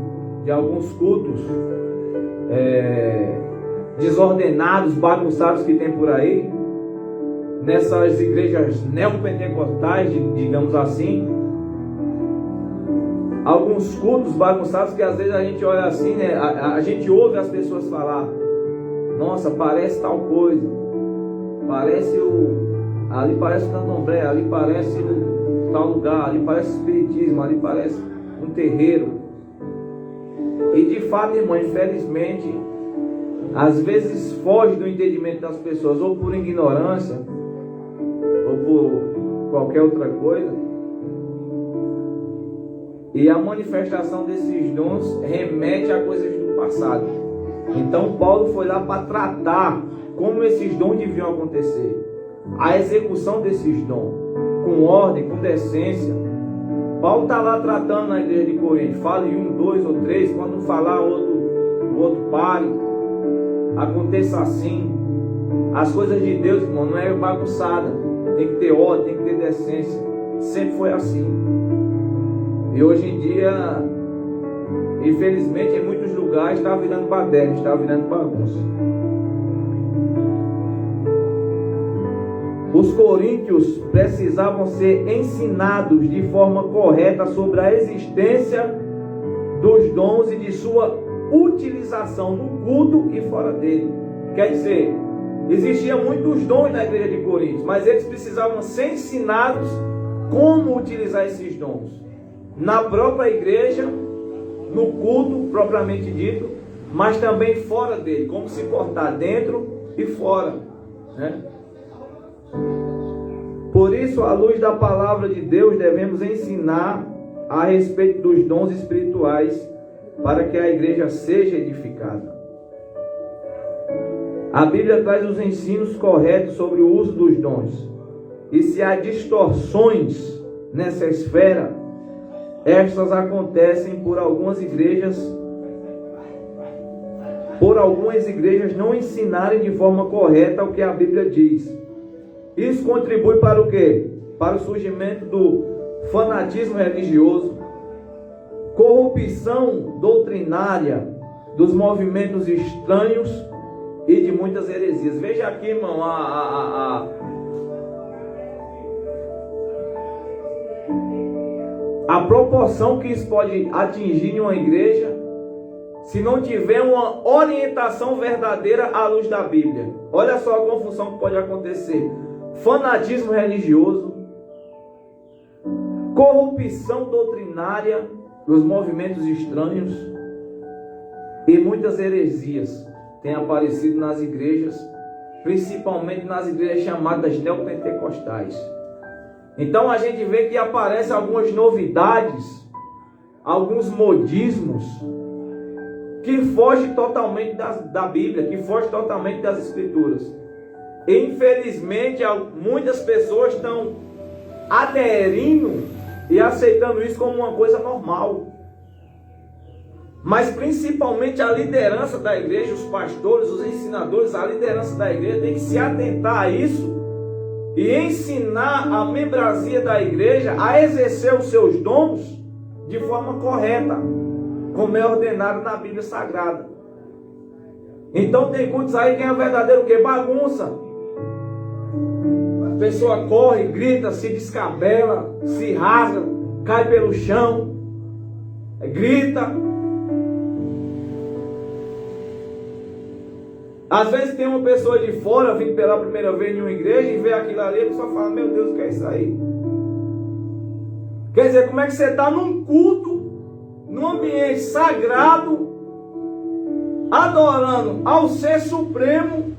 [SPEAKER 1] de alguns cultos desordenados, bagunçados que tem por aí, nessas igrejas neopentecostais, digamos assim, alguns cultos bagunçados que às vezes a gente olha assim, né? A gente ouve as pessoas falar: nossa, parece tal coisa, ali parece o candomblé, ali parece tal lugar, ali parece espiritismo, ali parece um terreiro. E de fato, irmão, infelizmente, às vezes foge do entendimento das pessoas, ou por ignorância, ou por qualquer outra coisa. E a manifestação desses dons remete a coisas do passado. Então Paulo foi lá para tratar como esses dons deviam acontecer, a execução desses dons, com ordem, com decência. Paulo está lá tratando na igreja de Corinto. Fale um, dois ou três, quando falar o outro pare, aconteça assim. As coisas de Deus, irmão, não é bagunçada, tem que ter ordem, tem que ter decência. Sempre foi assim. E hoje em dia, infelizmente, em muitos lugares está virando baderna, está virando bagunça. Os coríntios precisavam ser ensinados de forma correta sobre a existência dos dons e de sua utilização no culto e fora dele. Quer dizer, existiam muitos dons na igreja de Corinto, mas eles precisavam ser ensinados como utilizar esses dons na própria igreja, no culto propriamente dito, mas também fora dele, como se portar dentro e fora, né? Por isso, à luz da palavra de Deus, devemos ensinar a respeito dos dons espirituais para que a igreja seja edificada. A Bíblia traz os ensinos corretos sobre o uso dos dons. E se há distorções nessa esfera, estas acontecem por algumas igrejas por algumas igrejas não ensinarem de forma correta o que a Bíblia diz. Isso contribui para o quê? Para o surgimento do fanatismo religioso, corrupção doutrinária, dos movimentos estranhos e de muitas heresias. Veja aqui, irmão, a proporção que isso pode atingir em uma igreja se não tiver uma orientação verdadeira à luz da Bíblia. Olha só a confusão que pode acontecer: fanatismo religioso, corrupção doutrinária dos movimentos estranhos e muitas heresias têm aparecido nas igrejas, principalmente nas igrejas chamadas neopentecostais. Então a gente vê que aparecem algumas novidades, alguns modismos que fogem totalmente da Bíblia, que fogem totalmente das Escrituras. E infelizmente muitas pessoas estão aderindo e aceitando isso como uma coisa normal. Mas principalmente a liderança da igreja, os pastores, os ensinadores, a liderança da igreja tem que se atentar a isso e ensinar a membresia da igreja a exercer os seus dons de forma correta, como é ordenado na Bíblia Sagrada. Então tem cultos aí que é verdadeiro o que? Bagunça. A pessoa corre, grita, se descabela, se rasga, cai pelo chão, grita. Às vezes tem uma pessoa de fora vindo pela primeira vez em uma igreja e vê aquilo ali, a pessoa fala: meu Deus, o que é isso aí? Quer dizer, como é que você está num culto, num ambiente sagrado, adorando ao Ser Supremo,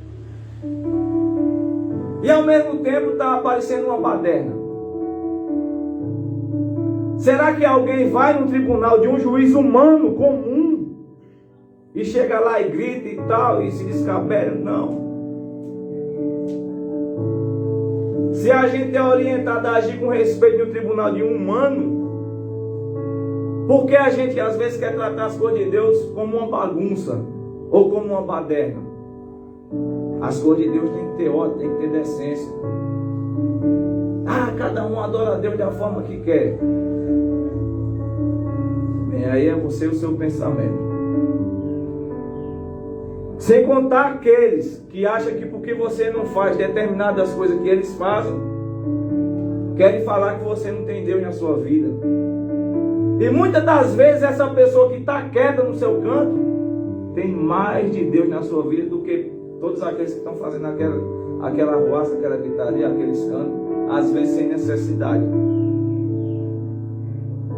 [SPEAKER 1] e ao mesmo tempo está aparecendo uma baderna? Será que alguém vai no tribunal de um juiz humano, comum, e chega lá e grita e tal, e se descabela? Não. Se a gente é orientado a agir com respeito no tribunal de um humano, por que a gente às vezes quer tratar as coisas de Deus como uma bagunça ou como uma baderna? As coisas de Deus tem que ter ordem, tem que ter decência. Cada um adora a Deus da forma que quer. Bem, aí é você e o seu pensamento. Sem contar aqueles que acham que porque você não faz determinadas coisas que eles fazem, querem falar que você não tem Deus na sua vida. E muitas das vezes essa pessoa que está quieta no seu canto tem mais de Deus na sua vida do que todos aqueles que estão fazendo aquela arruaça, aquela gritaria, aqueles cantos, às vezes sem necessidade.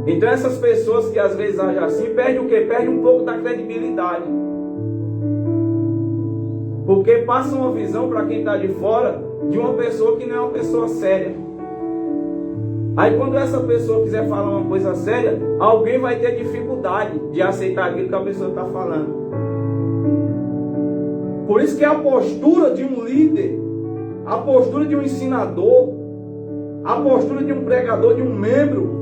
[SPEAKER 1] Então essas pessoas que às vezes agem assim, perdem o quê? Perdem um pouco da credibilidade. Porque passa uma visão para quem está de fora de uma pessoa que não é uma pessoa séria. Aí quando essa pessoa quiser falar uma coisa séria, alguém vai ter dificuldade de aceitar aquilo que a pessoa está falando. Por isso que a postura de um líder, a postura de um ensinador, a postura de um pregador, de um membro,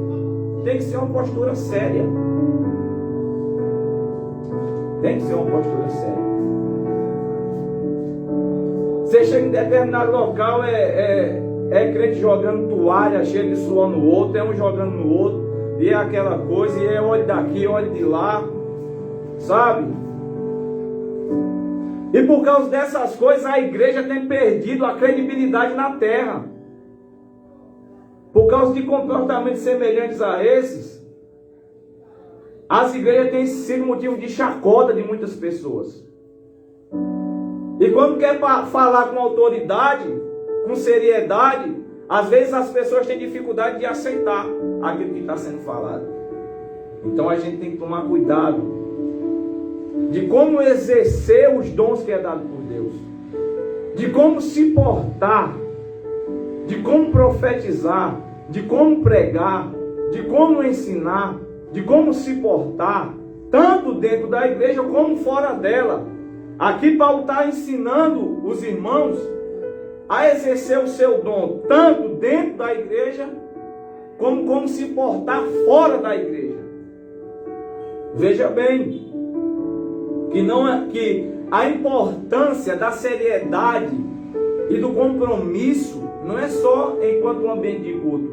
[SPEAKER 1] tem que ser uma postura séria. Tem que ser uma postura séria. Você chega em determinado local, é crente jogando toalha, cheio de suor no outro, é um jogando no outro, e é aquela coisa, e é olho daqui, olho de lá, sabe? E por causa dessas coisas, a igreja tem perdido a credibilidade na terra. Por causa de comportamentos semelhantes a esses, as igrejas têm sido motivo de chacota de muitas pessoas. E quando quer falar com autoridade, com seriedade, às vezes as pessoas têm dificuldade de aceitar aquilo que está sendo falado. Então a gente tem que tomar cuidado de como exercer os dons que é dado por Deus, de como se portar, de como profetizar, de como pregar, de como ensinar, de como se portar, tanto dentro da igreja como fora dela. Aqui Paulo está ensinando os irmãos a exercer o seu dom, tanto dentro da igreja, como se portar fora da igreja. Veja bem, que a importância da seriedade e do compromisso não é só enquanto um ambiente de culto,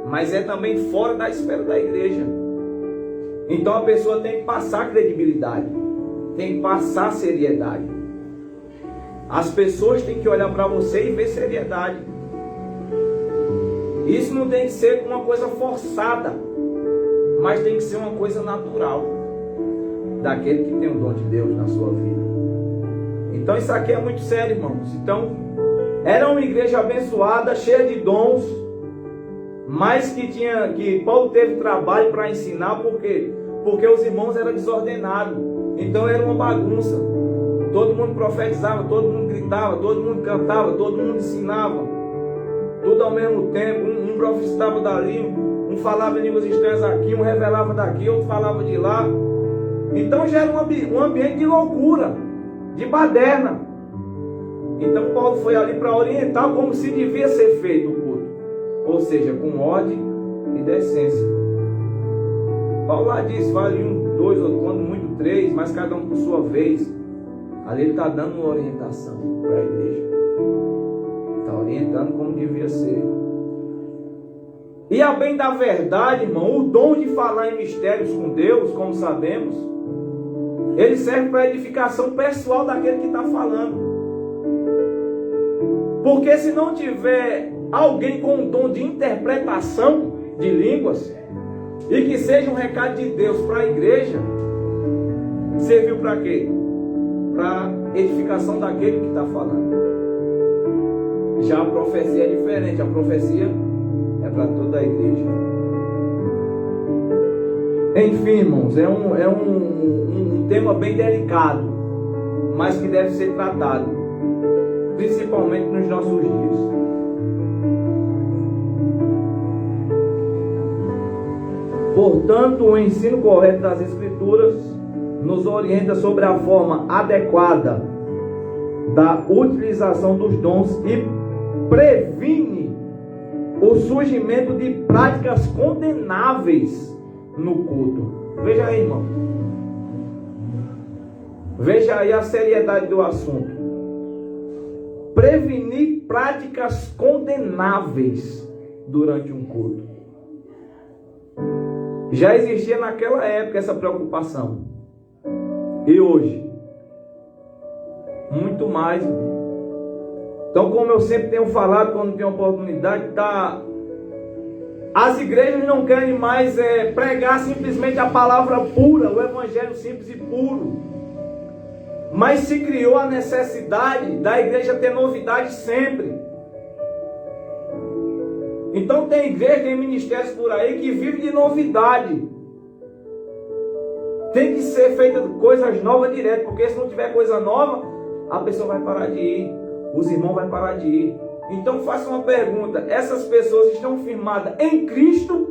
[SPEAKER 1] mas é também fora da esfera da igreja. Então a pessoa tem que passar credibilidade, tem que passar seriedade. As pessoas têm que olhar para você e ver seriedade. Isso não tem que ser uma coisa forçada, mas tem que ser uma coisa natural, daquele que tem o dom de Deus na sua vida. Então isso aqui é muito sério, irmãos. Então, era uma igreja abençoada, cheia de dons, mas que Paulo teve trabalho para ensinar, porque os irmãos eram desordenados. Então era uma bagunça. Todo mundo profetizava, todo mundo gritava, todo mundo cantava, todo mundo ensinava. Tudo ao mesmo tempo. Um profetizava dali, um falava em línguas estranhas aqui, um revelava daqui, outro falava de lá. Então já era um ambiente de loucura, de baderna. Então Paulo foi ali para orientar como se devia ser feito o culto, ou seja, com ordem e decência. Paulo lá diz, vale 1, 2, ou quando muito 3, mas cada um por sua vez. Ali ele está dando uma orientação para a igreja, está orientando como devia ser. E a bem da verdade, irmão, o dom de falar em mistérios com Deus, como sabemos, ele serve para a edificação pessoal daquele que está falando. Porque se não tiver alguém com o dom de interpretação de línguas, e que seja um recado de Deus para a igreja, serviu para quê? Para edificação daquele que está falando. Já a profecia é diferente, a profecia é para toda a igreja. Enfim, irmãos, é um tema bem delicado, mas que deve ser tratado, principalmente nos nossos dias. Portanto, o ensino correto das Escrituras nos orienta sobre a forma adequada da utilização dos dons e previne o surgimento de práticas condenáveis no culto. Veja aí, irmão. Veja aí a seriedade do assunto. Prevenir práticas condenáveis durante um culto. Já existia naquela época essa preocupação. E hoje? Muito mais. Então, como eu sempre tenho falado quando tenho oportunidade, as igrejas não querem mais pregar simplesmente a palavra pura, o evangelho simples e puro. Mas se criou a necessidade da igreja ter novidade sempre. Então tem igreja, tem ministérios por aí que vivem de novidade. Tem que ser feita coisas novas direto, porque se não tiver coisa nova, a pessoa vai parar de ir, os irmãos vão parar de ir. Então faça uma pergunta: essas pessoas estão firmadas em Cristo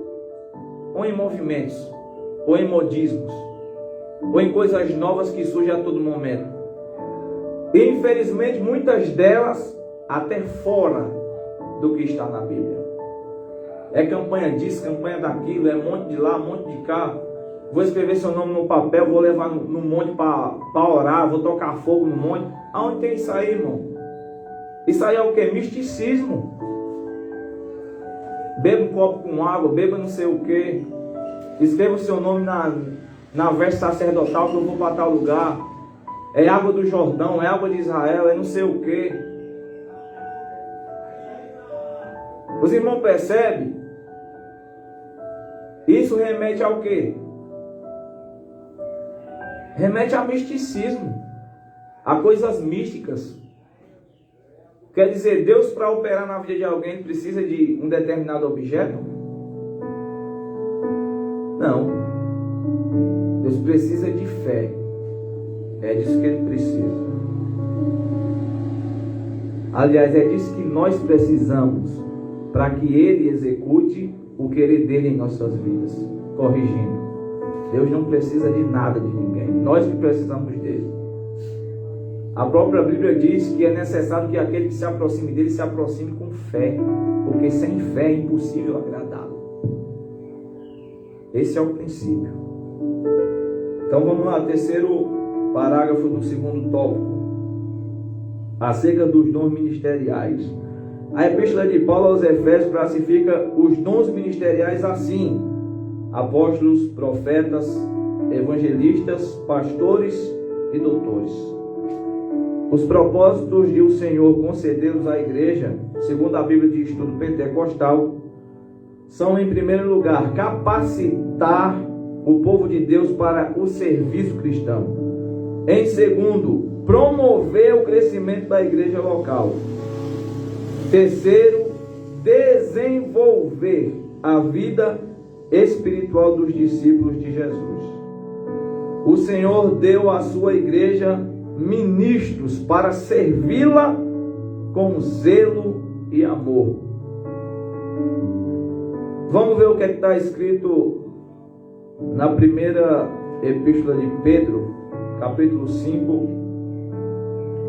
[SPEAKER 1] ou em movimentos, ou em modismos, ou em coisas novas que surgem a todo momento? E infelizmente muitas delas até fora do que está na Bíblia. É campanha disso, campanha daquilo, é monte de lá, monte de cá. Vou escrever seu nome no papel, vou levar no monte para orar, vou tocar fogo no monte. Aonde tem isso aí, irmão? Isso aí é o que? Misticismo. Beba um copo com água, beba não sei o que. Escreva o seu nome na veste sacerdotal que eu vou para tal lugar. É água do Jordão, é água de Israel, é não sei o que. Os irmãos percebem? Isso remete ao quê? Remete a misticismo, a coisas místicas. Quer dizer, Deus, para operar na vida de alguém, precisa de um determinado objeto? Não. Deus precisa de fé. É disso que Ele precisa. Aliás, é disso que nós precisamos, para que Ele execute o querer dEle em nossas vidas. Corrigindo. Deus não precisa de nada de ninguém. Nós que precisamos dEle. A própria Bíblia diz que é necessário que aquele que se aproxime dEle se aproxime com fé. Porque sem fé é impossível agradá-lo. Esse é o princípio. Então vamos lá. parágrafo do segundo tópico, acerca dos dons ministeriais. A epístola de Paulo aos Efésios classifica os dons ministeriais assim: apóstolos, profetas, evangelistas, pastores e doutores. Os propósitos de o Senhor concedê-los à igreja, segundo a Bíblia de Estudo Pentecostal, são, em primeiro lugar, capacitar o povo de Deus para o serviço cristão. Em segundo, promover o crescimento da igreja local. Terceiro, desenvolver a vida espiritual dos discípulos de Jesus. O Senhor deu à sua igreja ministros para servi-la com zelo e amor. Vamos ver o que está escrito na primeira epístola de Pedro, capítulo 5,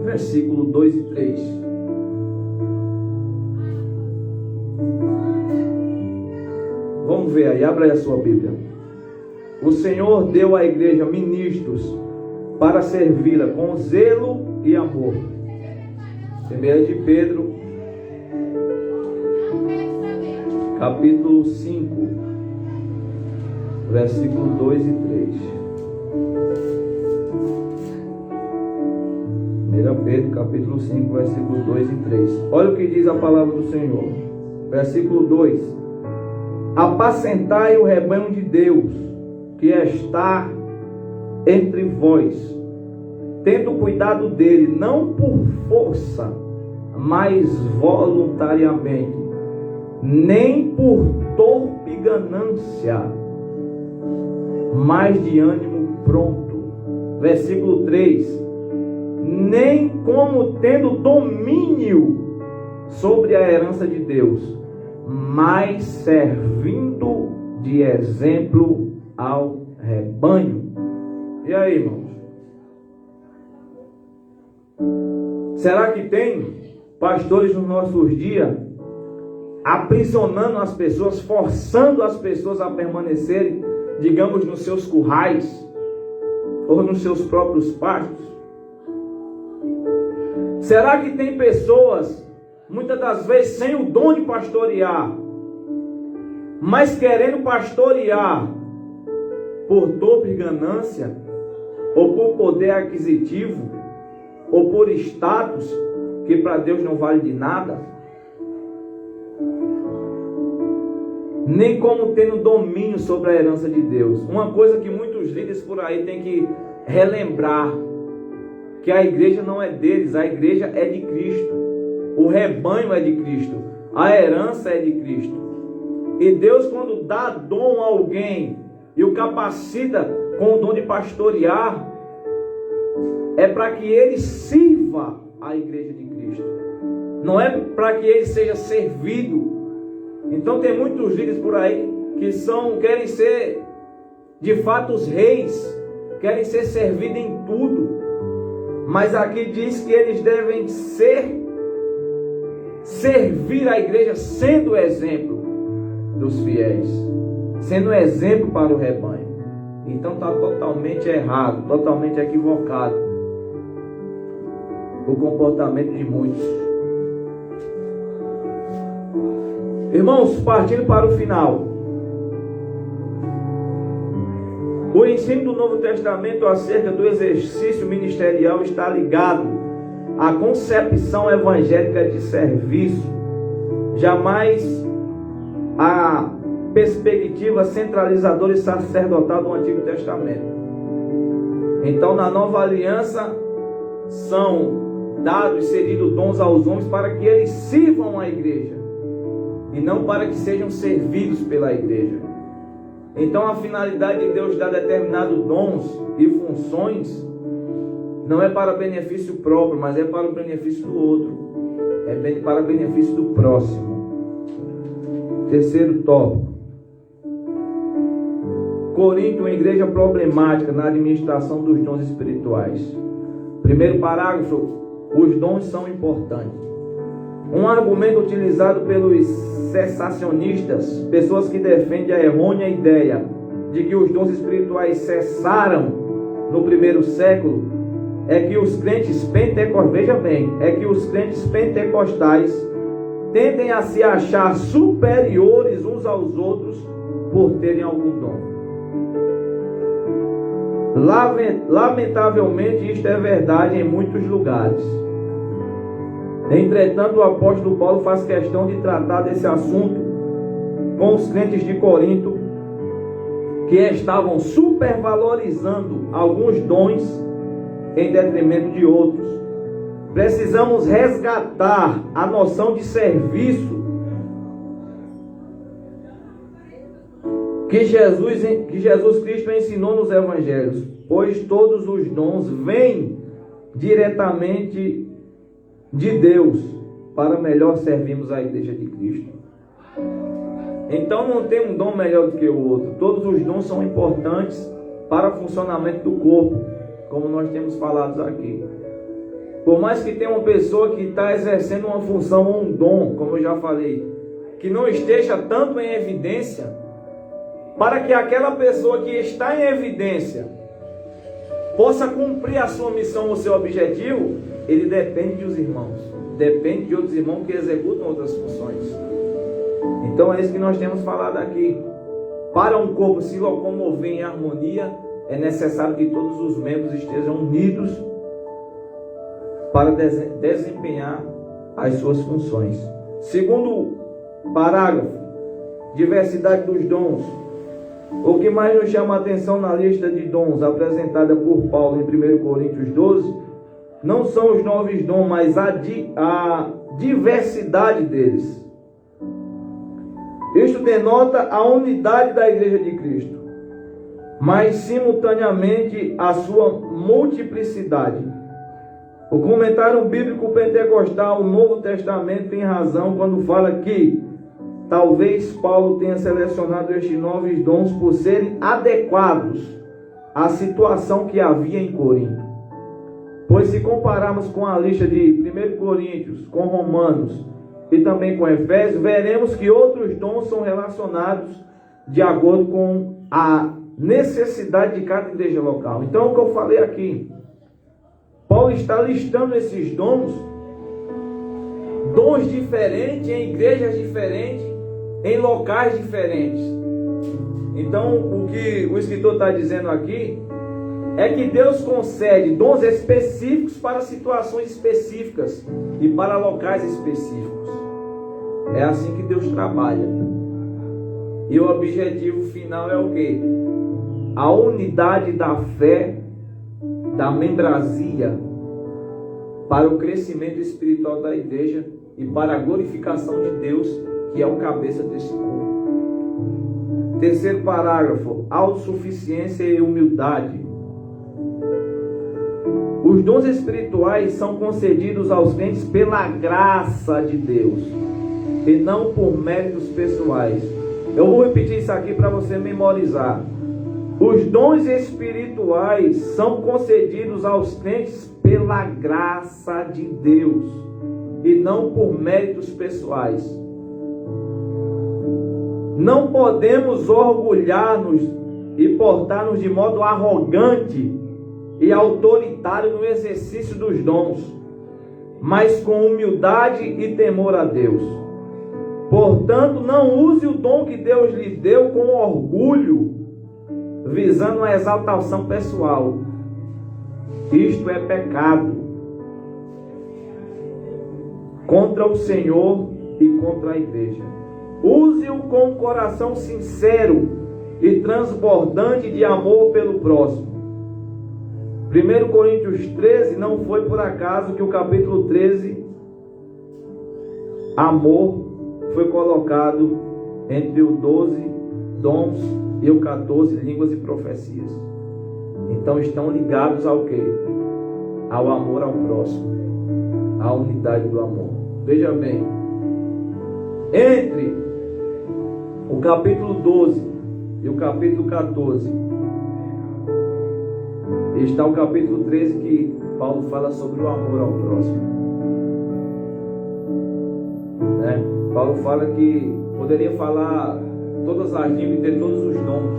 [SPEAKER 1] versículo 2 e 3. Vamos ver aí, abra aí a sua Bíblia. O Senhor deu à igreja ministros para servi-la com zelo e amor. 1 de Pedro, capítulo 5, versículo 2 e 3. 1 Pedro, capítulo 5, versículo 2 e 3. Olha o que diz a palavra do Senhor. Versículo 2. Apacentai o rebanho de Deus, que está entre vós, tendo cuidado dele, não por força, mas voluntariamente, nem por torpe ganância, mas de ânimo pronto. Versículo 3. Nem como tendo domínio sobre a herança de Deus, mas servindo de exemplo ao rebanho. E aí, irmãos? Será que tem pastores nos nossos dias aprisionando as pessoas, forçando as pessoas a permanecerem, digamos, nos seus currais ou nos seus próprios pastos? Será que tem pessoas, muitas das vezes, sem o dom de pastorear, mas querendo pastorear por torpe ganância, ou por poder aquisitivo, ou por status, que para Deus não vale de nada? Nem como tendo domínio sobre a herança de Deus. Uma coisa que muitos líderes por aí têm que relembrar, que a igreja não é deles, a igreja é de Cristo. O rebanho é de Cristo. A herança é de Cristo. E Deus, quando dá dom a alguém e o capacita com o dom de pastorear, é para que ele sirva a igreja de Cristo. Não é para que ele seja servido. Então tem muitos líderes por aí que querem ser de fato os reis, querem ser servidos em tudo. Mas aqui diz que eles devem servir a igreja sendo exemplo dos fiéis, sendo exemplo para o rebanho. Então está totalmente errado, totalmente equivocado o comportamento de muitos. Irmãos, partindo para o final, o ensino do Novo Testamento acerca do exercício ministerial está ligado à concepção evangélica de serviço, jamais à perspectiva centralizadora e sacerdotal do Antigo Testamento. Então, na Nova Aliança, são dados e cedidos dons aos homens para que eles sirvam a igreja, e não para que sejam servidos pela igreja. Então a finalidade de Deus dar determinados dons e funções não é para benefício próprio, mas é para o benefício do outro, é para o benefício do próximo. Terceiro tópico: Corinto, uma igreja problemática na administração dos dons espirituais. Primeiro parágrafo: os dons são importantes. Um argumento utilizado pelos cessacionistas, pessoas que defendem a errônea ideia de que os dons espirituais cessaram no primeiro século, é que os crentes pentecostais, veja bem, é que os crentes pentecostais tendem a se achar superiores uns aos outros por terem algum dom. Lamentavelmente, isto é verdade em muitos lugares. Entretanto, o apóstolo Paulo faz questão de tratar desse assunto com os crentes de Corinto, que estavam supervalorizando alguns dons em detrimento de outros. Precisamos resgatar a noção de serviço que Jesus Cristo ensinou nos evangelhos, pois todos os dons vêm diretamente de Deus para melhor servirmos a igreja de Cristo. Então não tem um dom melhor do que o outro. Todos os dons são importantes para o funcionamento do corpo, como nós temos falado aqui. Por mais que tenha uma pessoa que está exercendo uma função ou um dom, como eu já falei, que não esteja tanto em evidência, para que aquela pessoa que está em evidência possa cumprir a sua missão ou seu objetivo, ele depende dos irmãos, depende de outros irmãos que executam outras funções. Então é isso que nós temos falado aqui. Para um corpo se locomover em harmonia, é necessário que todos os membros estejam unidos para desempenhar as suas funções. Segundo parágrafo, diversidade dos dons. O que mais nos chama a atenção na lista de dons apresentada por Paulo em 1 Coríntios 12, não são os novos dons, mas a diversidade deles. Isto denota a unidade da igreja de Cristo, mas simultaneamente a sua multiplicidade. O comentário bíblico pentecostal, o Novo Testamento, tem razão quando fala que talvez Paulo tenha selecionado estes novos dons por serem adequados à situação que havia em Corinto. Pois se compararmos com a lista de 1 Coríntios, com Romanos e também com Efésios, veremos que outros dons são relacionados de acordo com a necessidade de cada igreja local. Então, o que eu falei aqui, Paulo está listando esses dons diferentes, em igrejas diferentes, em locais diferentes. Então, o que o escritor está dizendo aqui é que Deus concede dons específicos para situações específicas e para locais específicos. É assim que Deus trabalha. E o objetivo final é o quê? A unidade da fé, da membrazia, para o crescimento espiritual da igreja e para a glorificação de Deus, que é o cabeça desse corpo. Terceiro parágrafo, autossuficiência e humildade. Os dons espirituais são concedidos aos crentes pela graça de Deus e não por méritos pessoais. Eu vou repetir isso aqui para você memorizar. Os dons espirituais são concedidos aos crentes pela graça de Deus e não por méritos pessoais. Não podemos orgulhar-nos e portar-nos de modo arrogante e autoritário no exercício dos dons, mas com humildade e temor a Deus. Portanto, não use o dom que Deus lhe deu com orgulho, visando a exaltação pessoal. Isto é pecado contra o Senhor e contra a igreja. Use-o com um coração sincero e transbordante de amor pelo próximo. 1 Coríntios 13, não foi por acaso que o capítulo 13, amor, foi colocado entre o 12 dons e o 14 línguas e profecias. Então estão ligados ao quê? Ao amor ao próximo, à unidade do amor. Veja bem, entre o capítulo 12 e o capítulo 14 está o capítulo 13, que Paulo fala sobre o amor ao próximo, né? Paulo fala que poderia falar todas as línguas e ter todos os dons,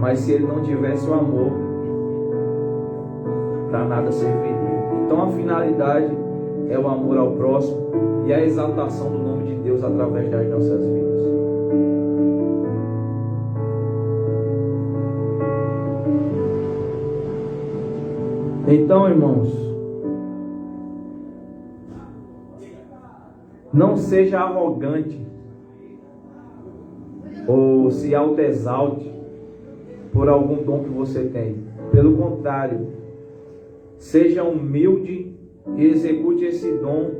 [SPEAKER 1] mas se ele não tivesse o amor, para nada serviria. Então a finalidade é o amor ao próximo e a exaltação do nome de Deus através das nossas vidas. Então, irmãos, não seja arrogante ou se autoexalte por algum dom que você tem. Pelo contrário, seja humilde e execute esse dom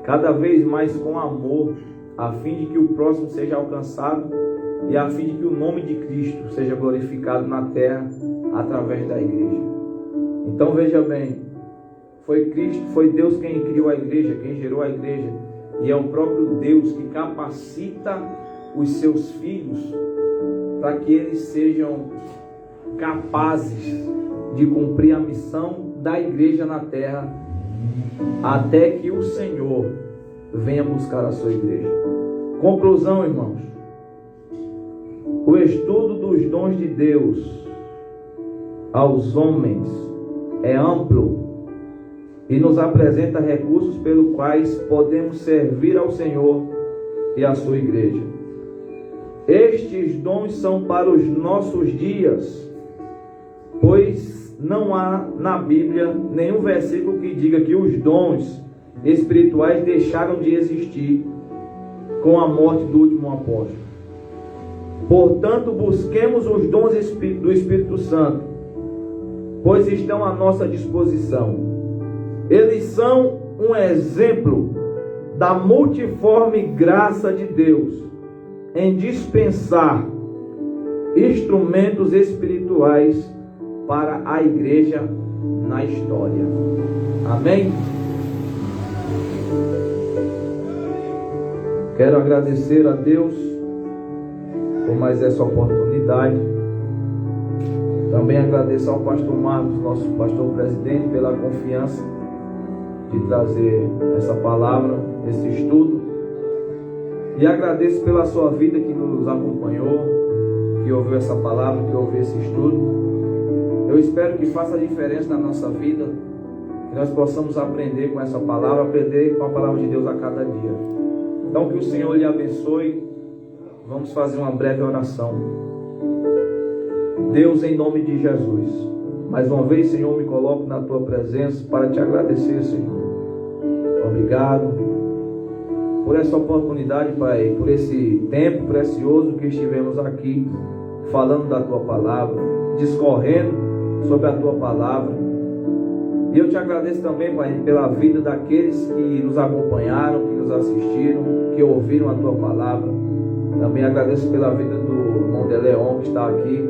[SPEAKER 1] cada vez mais com amor, a fim de que o próximo seja alcançado e a fim de que o nome de Cristo seja glorificado na terra através da igreja. Então veja bem, foi Cristo, foi Deus quem criou a igreja, quem gerou a igreja, e é o próprio Deus que capacita os seus filhos para que eles sejam capazes de cumprir a missão da igreja na terra, até que o Senhor venha buscar a sua igreja. Conclusão, irmãos: o estudo dos dons de Deus aos homens é amplo e nos apresenta recursos pelos quais podemos servir ao Senhor e à sua igreja. Estes dons são para os nossos dias, pois não há na Bíblia nenhum versículo que diga que os dons espirituais deixaram de existir com a morte do último apóstolo. Portanto, busquemos os dons do Espírito Santo, pois estão à nossa disposição. Eles são um exemplo da multiforme graça de Deus em dispensar instrumentos espirituais para a igreja na história. Amém? Quero agradecer a Deus por mais essa oportunidade. Também agradeço ao pastor Marcos, nosso pastor presidente, pela confiança de trazer essa palavra, esse estudo. E agradeço pela sua vida que nos acompanhou, que ouviu essa palavra, que ouviu esse estudo. Eu espero que faça diferença na nossa vida, que nós possamos aprender com essa palavra, aprender com a palavra de Deus a cada dia. Então que o Senhor lhe abençoe. Vamos fazer uma breve oração. Deus, em nome de Jesus, mais uma vez, Senhor, me coloco na Tua presença para Te agradecer, Senhor. Obrigado por essa oportunidade, Pai, por esse tempo precioso que estivemos aqui, falando da Tua palavra, discorrendo sobre a Tua palavra. E eu Te agradeço também, Pai, pela vida daqueles que nos acompanharam, que nos assistiram, que ouviram a Tua palavra. Também agradeço pela vida do irmão de Leon, que está aqui,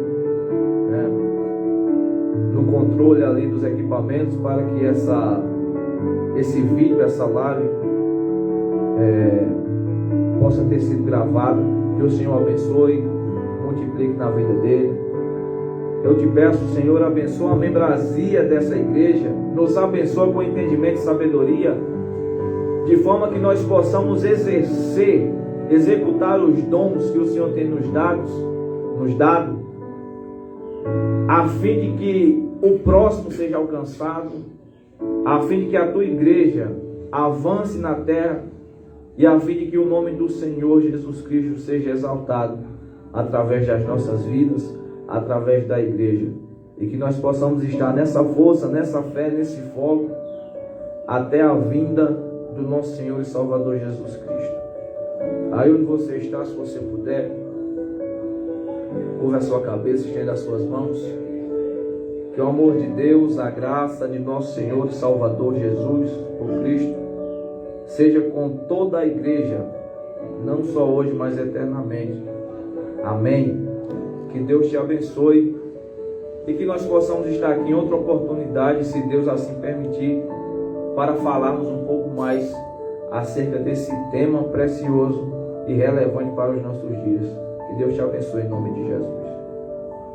[SPEAKER 1] no controle ali dos equipamentos, para que esse vídeo, essa live possa ter sido gravado. Que o Senhor abençoe, multiplique na vida dele. Eu te peço, Senhor, abençoa a membresia dessa igreja, nos abençoa com entendimento e sabedoria, de forma que nós possamos executar os dons que o Senhor tem nos dado, a fim de que o próximo seja alcançado, a fim de que a tua igreja avance na terra e a fim de que o nome do Senhor Jesus Cristo seja exaltado através das nossas vidas, através da igreja, e que nós possamos estar nessa força, nessa fé, nesse foco, até a vinda do nosso Senhor e Salvador Jesus Cristo. Aí onde você está, se você puder, curva a sua cabeça, estenda as suas mãos. Que o amor de Deus, a graça de nosso Senhor e Salvador Jesus, o Cristo, seja com toda a igreja, não só hoje, mas eternamente. Amém. Que Deus te abençoe e que nós possamos estar aqui em outra oportunidade, se Deus assim permitir, para falarmos um pouco mais acerca desse tema precioso e relevante para os nossos dias. Que Deus te abençoe em nome de Jesus.